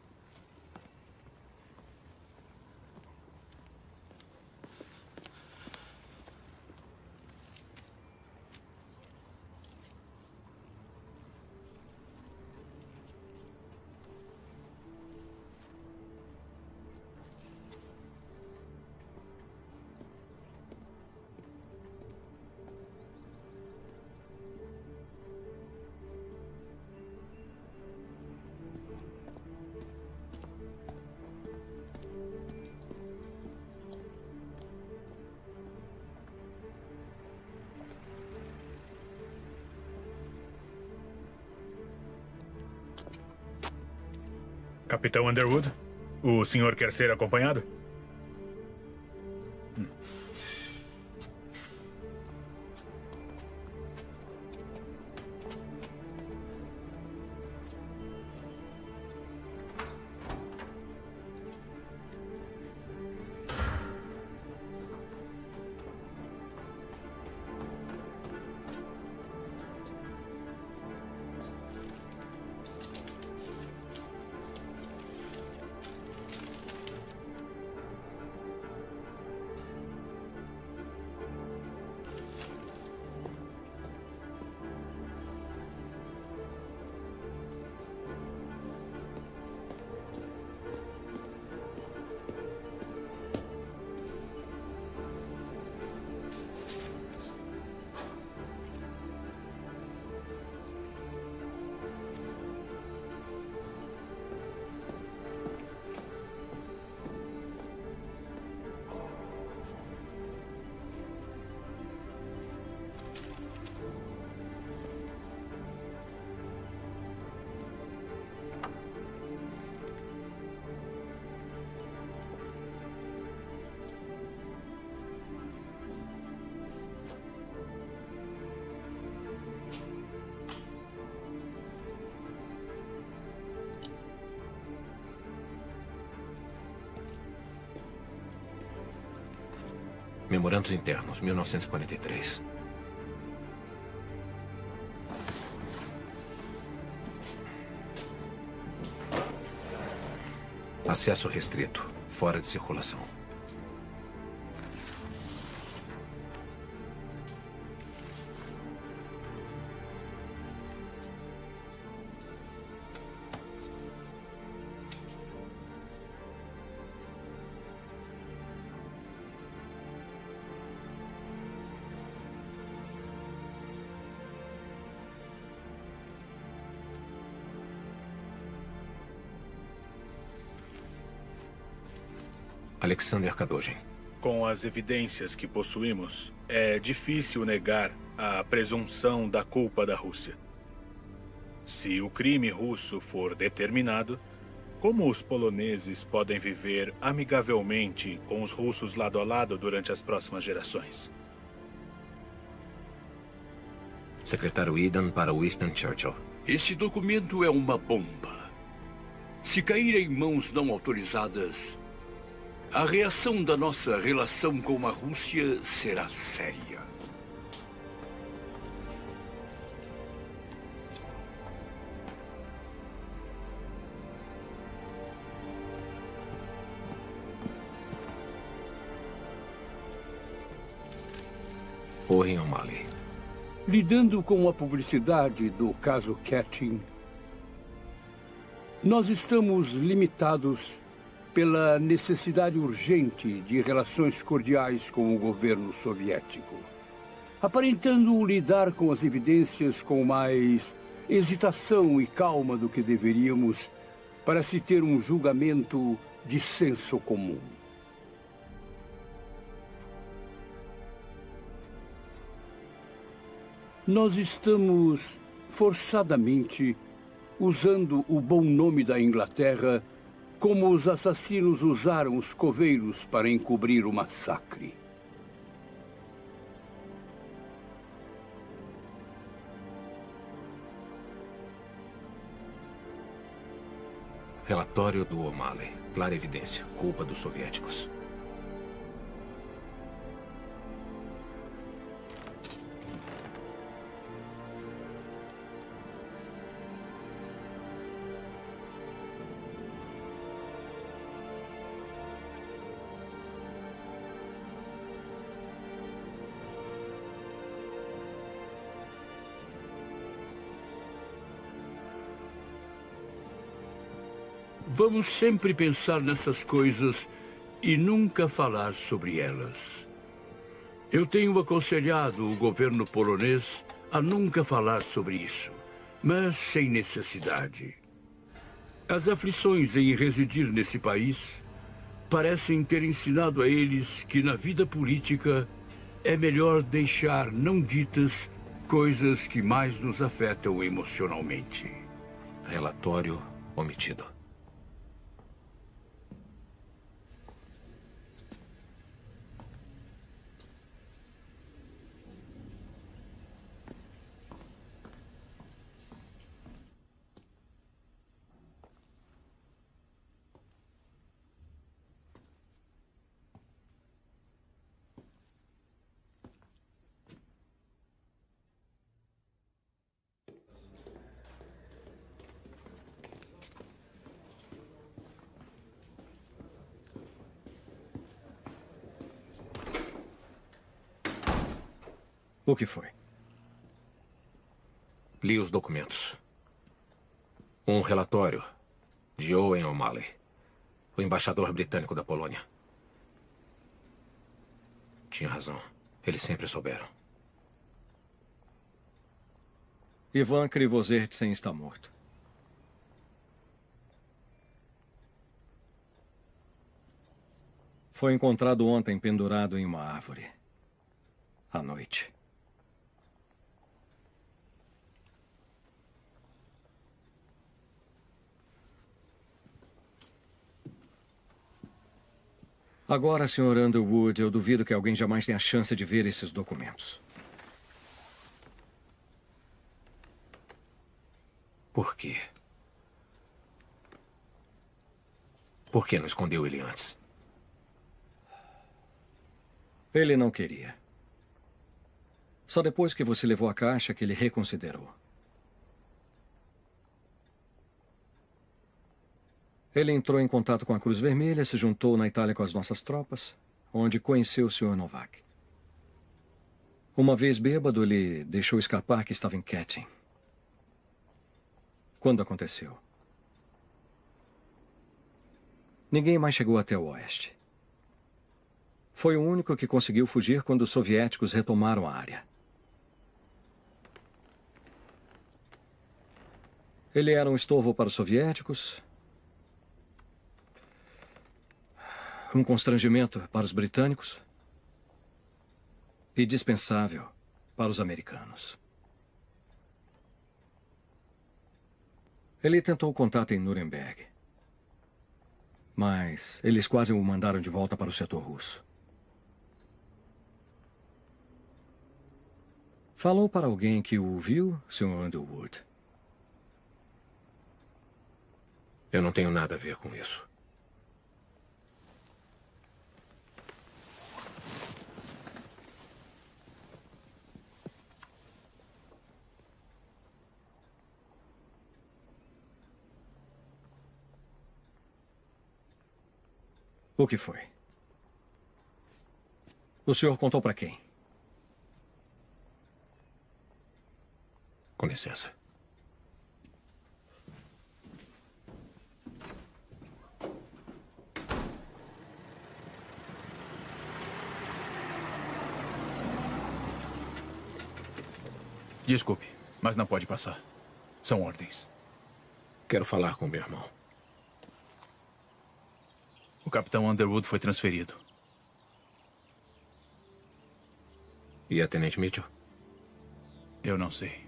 Capitão Underwood, o senhor quer ser acompanhado? Memorandos internos, 1943. Acesso restrito, fora de circulação. Alexander Kadojin. Com as evidências que possuímos, é difícil negar a presunção da culpa da Rússia. Se o crime russo for determinado, como os poloneses podem viver amigavelmente com os russos lado a lado durante as próximas gerações? Secretário Eden para Winston Churchill. Esse documento é uma bomba. Se cair em mãos não autorizadas, a reação da nossa relação com a Rússia será séria. Orrin O'Malley. Lidando com a publicidade do caso Katyn, nós estamos limitados pela necessidade urgente de relações cordiais com o governo soviético, aparentando lidar com as evidências com mais hesitação e calma do que deveríamos para se ter um julgamento de senso comum. Nós estamos forçadamente usando o bom nome da Inglaterra como os assassinos usaram os coveiros para encobrir o massacre. Relatório do O'Malley. Clara evidência. Culpa dos soviéticos. Vamos sempre pensar nessas coisas e nunca falar sobre elas. Eu tenho aconselhado o governo polonês a nunca falar sobre isso, mas sem necessidade. As aflições em residir nesse país parecem ter ensinado a eles que na vida política é melhor deixar não ditas coisas que mais nos afetam emocionalmente. Relatório omitido. O que foi? Li os documentos. Um relatório de Owen O'Malley, o embaixador britânico da Polônia. Tinha razão. Eles sempre souberam. Ivan Krivozertsen está morto. Foi encontrado ontem pendurado em uma árvore. À noite. Agora, Sr. Underwood, eu duvido que alguém jamais tenha a chance de ver esses documentos. Por quê? Por que não escondeu ele antes? Ele não queria. Só depois que você levou a caixa que ele reconsiderou. Ele entrou em contato com a Cruz Vermelha, se juntou na Itália com as nossas tropas, onde conheceu o Sr. Novak. Uma vez bêbado, ele deixou escapar que estava em Katyn. Quando aconteceu? Ninguém mais chegou até o oeste. Foi o único que conseguiu fugir quando os soviéticos retomaram a área. Ele era um estorvo para os soviéticos, um constrangimento para os britânicos e dispensável para os americanos. Ele tentou contato em Nuremberg, mas eles quase o mandaram de volta para o setor russo. Falou para alguém que o viu, Sr. Underwood? Eu não tenho nada a ver com isso. O que foi? O senhor contou para quem? Com licença. Desculpe, mas não pode passar. São ordens. Quero falar com meu irmão. O capitão Underwood foi transferido. E a Tenente Mitchell? Eu não sei.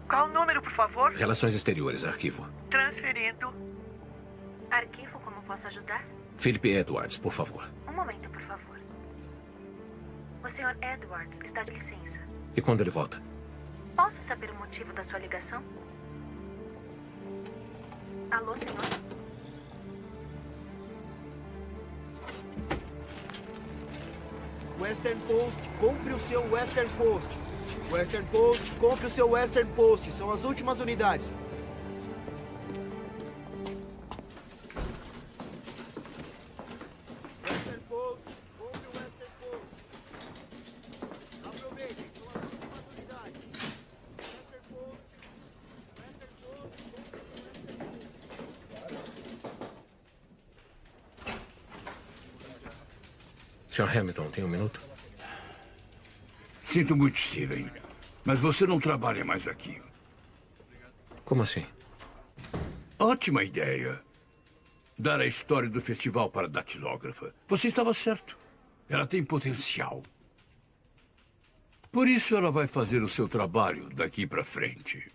Qual o número, por favor? Relações Exteriores, arquivo. Transferindo. Arquivo, como posso ajudar? Philip Edwards, por favor. Um momento, por favor. O Sr. Edwards está de licença. E quando ele volta? Posso saber o motivo da sua ligação? Alô, senhor? Western Post, compre o seu Western Post. Western Post, compre o seu Western Post. São as últimas unidades. Western Post, compre o Western Post. Aproveitem, são as últimas unidades. Western Post, Western Post, compre o Western Post. Sr. Hamilton, tem um minuto? Sinto muito, Steven, mas você não trabalha mais aqui. Como assim? Ótima ideia. Dar a história do festival para a datilógrafa. Você estava certo. Ela tem potencial. Por isso ela vai fazer o seu trabalho daqui para frente.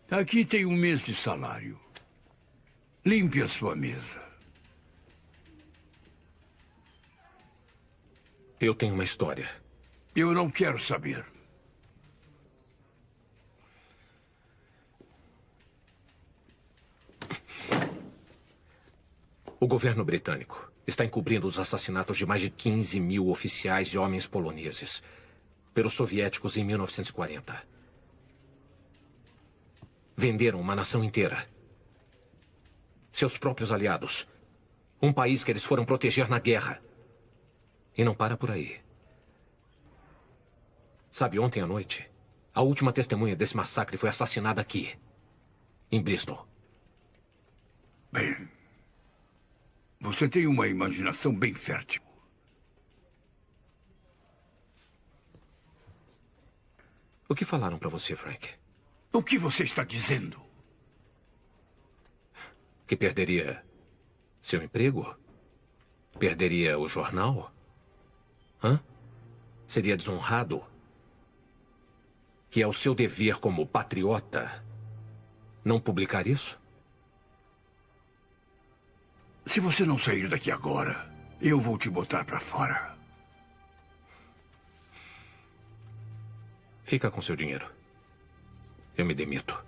Aqui tem 1 mês de salário. Limpe a sua mesa. Eu tenho uma história. Eu não quero saber. O governo britânico está encobrindo os assassinatos de mais de 15 mil oficiais e homens poloneses. pelos soviéticos em 1940. Venderam uma nação inteira. Seus próprios aliados. Um país que eles foram proteger na guerra. E não para por aí. Sabe, ontem à noite, a última testemunha desse massacre foi assassinada aqui, em Bristol. Bem, você tem uma imaginação bem fértil. O que falaram pra você, Frank? O que você está dizendo? Que perderia seu emprego? Perderia o jornal? Hã? Seria desonrado? Que é o seu dever como patriota não publicar isso? Se você não sair daqui agora, eu vou te botar pra fora. Fica com seu dinheiro. Eu me demito.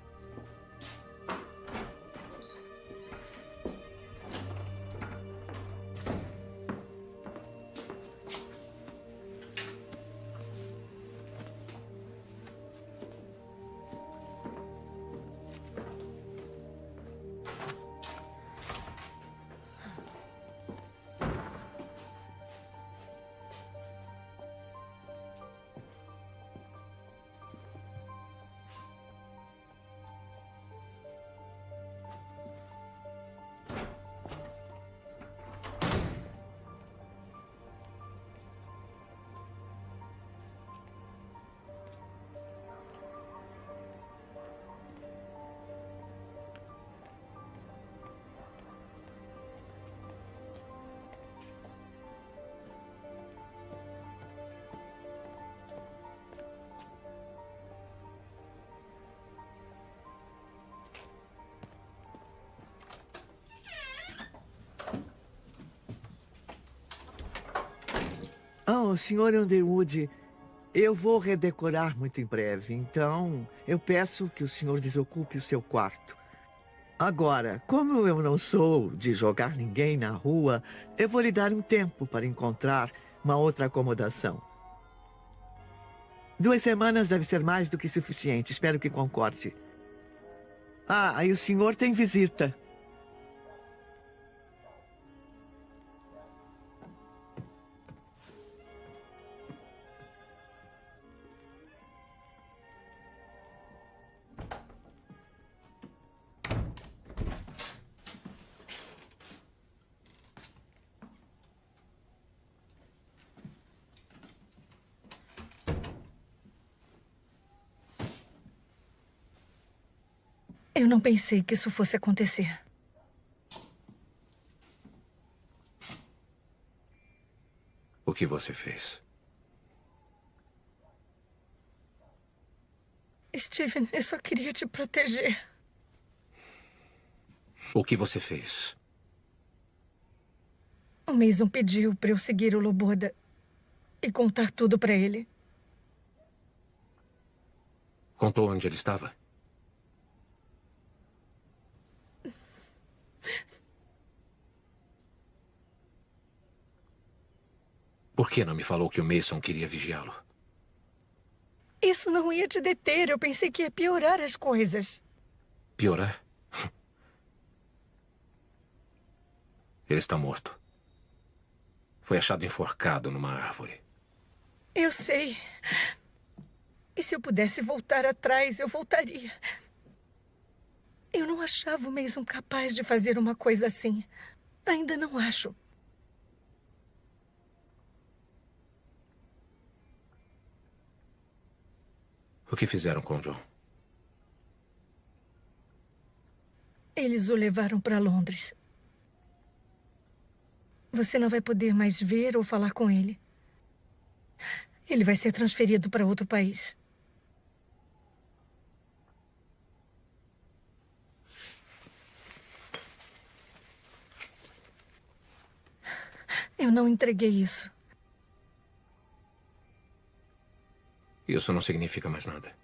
Oh, Sr. Underwood, eu vou redecorar muito em breve, então eu peço que o senhor desocupe o seu quarto. Agora, como eu não sou de jogar ninguém na rua, eu vou lhe dar um tempo para encontrar uma outra acomodação. 2 semanas deve ser mais do que suficiente, espero que concorde. Ah, e o senhor tem visita. Eu não pensei que isso fosse acontecer. O que você fez? Steven, eu só queria te proteger. O que você fez? O Mason pediu para eu seguir o Loboda e contar tudo para ele. Contou onde ele estava? Por que não me falou que o Mason queria vigiá-lo? Isso não ia te deter. Eu pensei que ia piorar as coisas. Piorar? Ele está morto. Foi achado enforcado numa árvore. Eu sei. E se eu pudesse voltar atrás, eu voltaria. Eu não achava o Mason capaz de fazer uma coisa assim. Ainda não acho. O que fizeram com o John? Eles o levaram para Londres. Você não vai poder mais ver ou falar com ele. Ele vai ser transferido para outro país. Eu não entreguei isso. Isso não significa mais nada.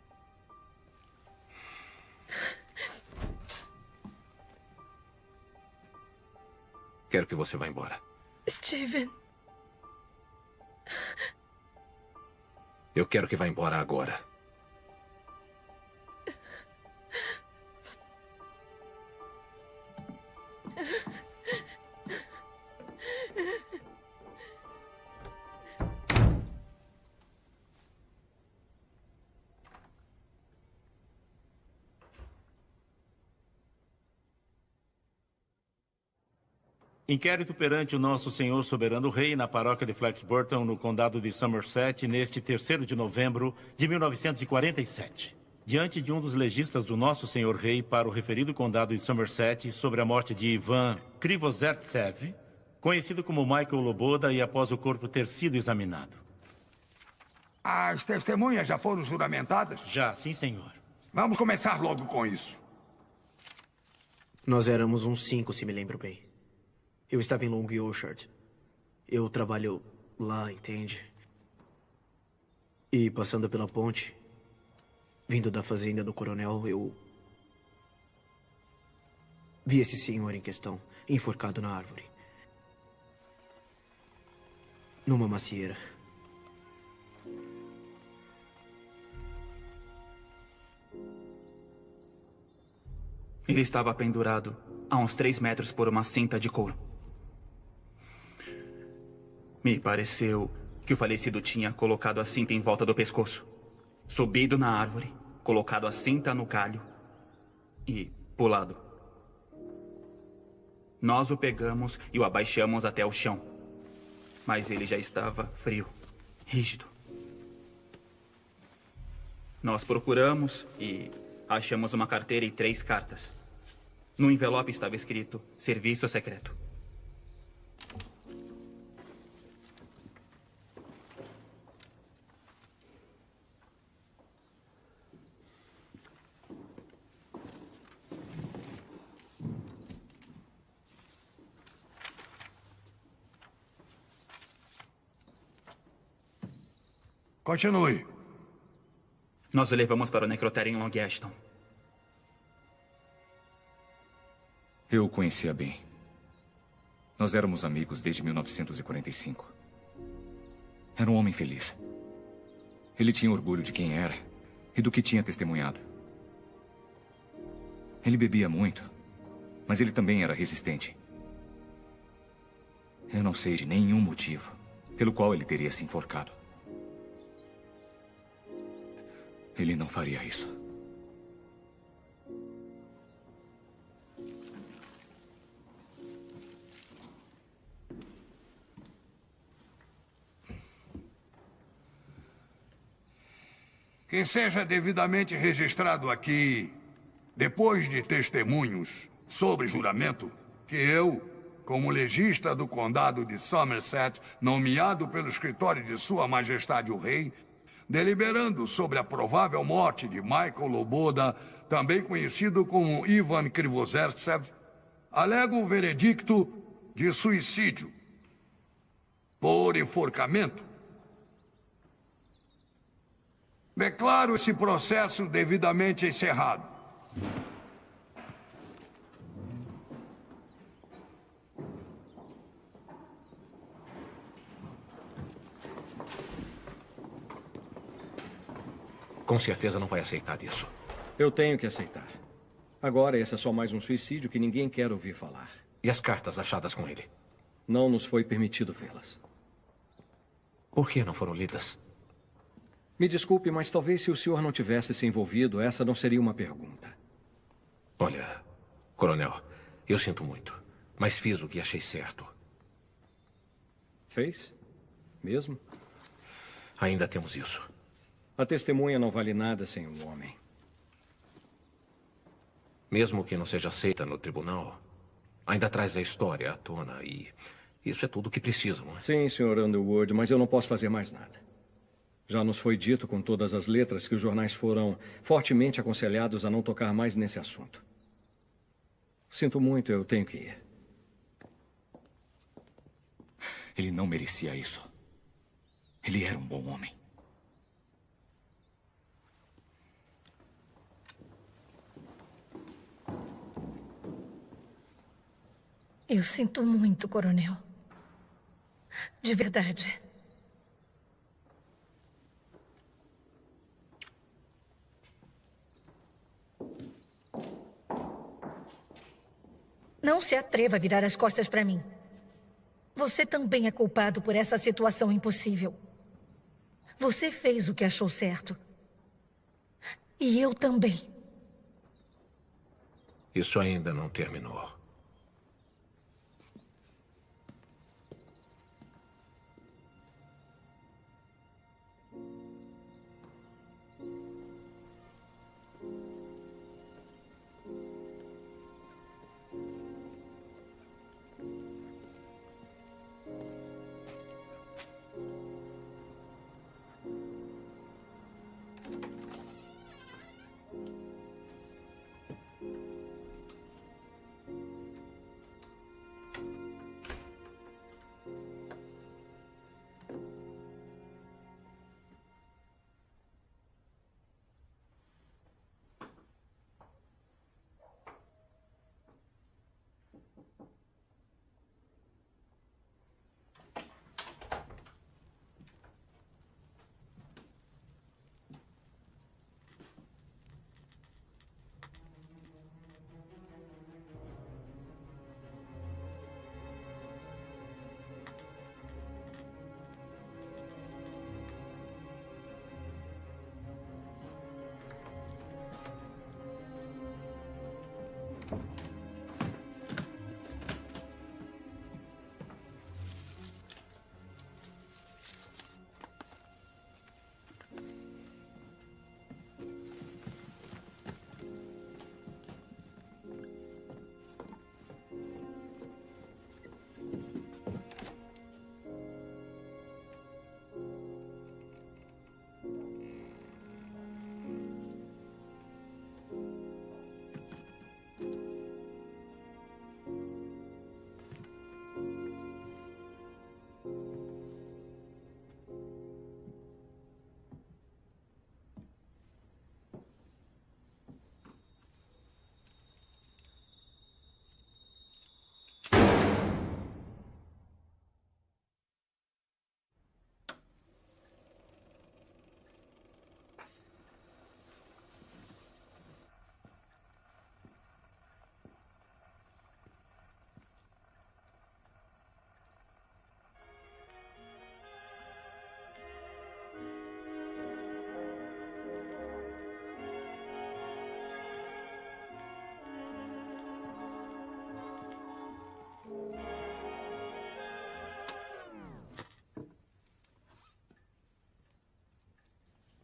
Quero que você vá embora. Steven. Eu quero que vá embora agora. Inquérito perante o nosso senhor soberano rei na paróquia de Flexburton, no condado de Somerset, neste 3º de novembro de 1947. Diante de um dos legistas do nosso senhor rei para o referido condado de Somerset sobre a morte de Ivan Krivozertsev, conhecido como Michael Loboda, e após o corpo ter sido examinado. As testemunhas já foram juramentadas? Já, sim, senhor. Vamos começar logo com isso. Nós éramos uns 5, se me lembro bem. Eu estava em Long Orchard. Eu trabalho lá, entende? E passando pela ponte, vindo da fazenda do coronel, eu vi esse senhor em questão, enforcado na árvore. Numa macieira. Ele estava pendurado a uns 3 metros por uma cinta de couro. Me pareceu que o falecido tinha colocado a cinta em volta do pescoço, subido na árvore, colocado a cinta no galho e pulado. Nós o pegamos e o abaixamos até o chão, mas ele já estava frio, rígido. Nós procuramos e achamos uma carteira e 3 cartas. No envelope estava escrito Serviço Secreto. Continue. Nós o levamos para o necrotério em Long Ashton. Eu o conhecia bem. Nós éramos amigos desde 1945. Era um homem feliz. Ele tinha orgulho de quem era e do que tinha testemunhado. Ele bebia muito, mas ele também era resistente. Eu não sei de nenhum motivo pelo qual ele teria se enforcado. Ele não faria isso. Que seja devidamente registrado aqui, depois de testemunhos sobre juramento, que eu, como legista do condado de Somerset, nomeado pelo escritório de Sua Majestade o Rei, deliberando sobre a provável morte de Michael Loboda, também conhecido como Ivan Krivozertsev, alego o veredicto de suicídio por enforcamento. Declaro esse processo devidamente encerrado. Com certeza não vai aceitar isso. Eu tenho que aceitar. Agora, esse é só mais um suicídio que ninguém quer ouvir falar. E as cartas achadas com ele? Não nos foi permitido vê-las. Por que não foram lidas? Me desculpe, mas talvez se o senhor não tivesse se envolvido, essa não seria uma pergunta. Olha, coronel, eu sinto muito, mas fiz o que achei certo. Fez? Mesmo? Ainda temos isso. A testemunha não vale nada sem um homem. Mesmo que não seja aceita no tribunal, ainda traz a história à tona e isso é tudo o que precisam, não é? Sim, Sr. Underwood, mas eu não posso fazer mais nada. Já nos foi dito com todas as letras que os jornais foram fortemente aconselhados a não tocar mais nesse assunto. Sinto muito, eu tenho que ir. Ele não merecia isso. Ele era um bom homem. Eu sinto muito, coronel. De verdade. Não se atreva a virar as costas para mim. Você também é culpado por essa situação impossível. Você fez o que achou certo. E eu também. Isso ainda não terminou.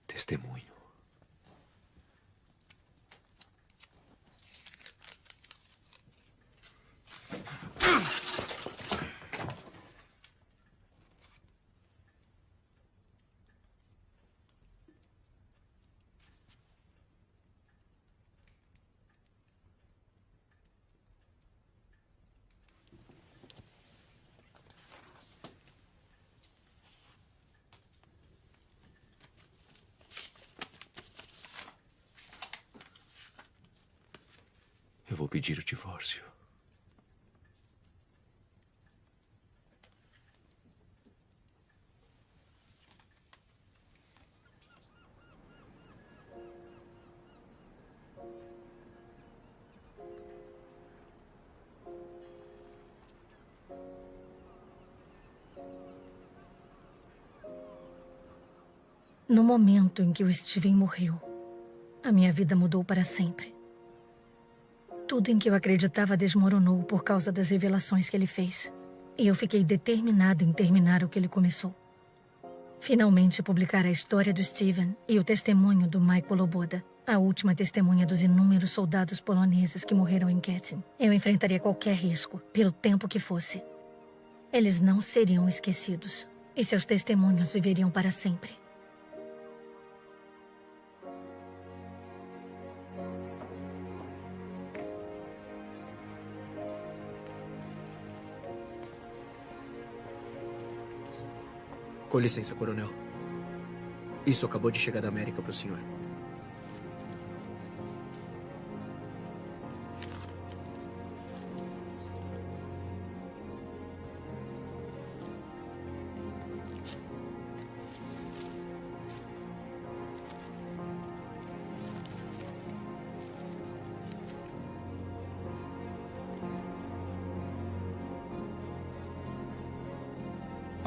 Testemunho. Eu vou pedir o divórcio. No momento em que o Steven morreu, a minha vida mudou para sempre. Tudo em que eu acreditava desmoronou por causa das revelações que ele fez. E eu fiquei determinada em terminar o que ele começou. Finalmente publicar a história do Steven e o testemunho do Michael Loboda, a última testemunha dos inúmeros soldados poloneses que morreram em Katyn. Eu enfrentaria qualquer risco, pelo tempo que fosse. Eles não seriam esquecidos, e seus testemunhos viveriam para sempre. Com licença, coronel. Isso acabou de chegar da América para o senhor.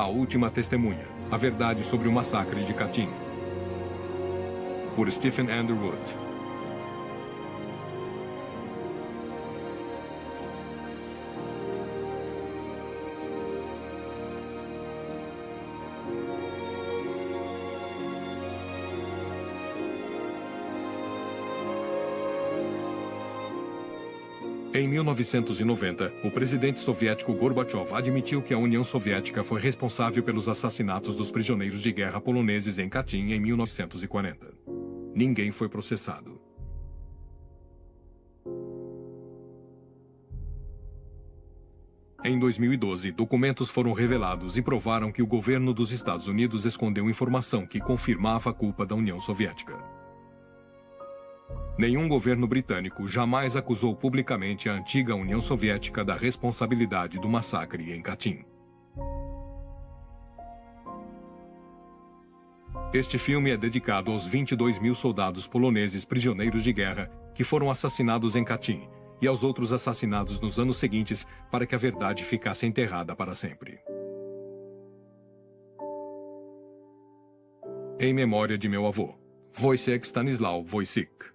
A Última Testemunha, a verdade sobre o massacre de Katyn, por Stephen Underwood. Em 1990, o presidente soviético Gorbachev admitiu que a União Soviética foi responsável pelos assassinatos dos prisioneiros de guerra poloneses em Katyn em 1940. Ninguém foi processado. Em 2012, documentos foram revelados e provaram que o governo dos Estados Unidos escondeu informação que confirmava a culpa da União Soviética. Nenhum governo britânico jamais acusou publicamente a antiga União Soviética da responsabilidade do massacre em Katyn. Este filme é dedicado aos 22 mil soldados poloneses prisioneiros de guerra que foram assassinados em Katyn e aos outros assassinados nos anos seguintes para que a verdade ficasse enterrada para sempre. Em memória de meu avô, Wojciech Stanislaw Wojcik.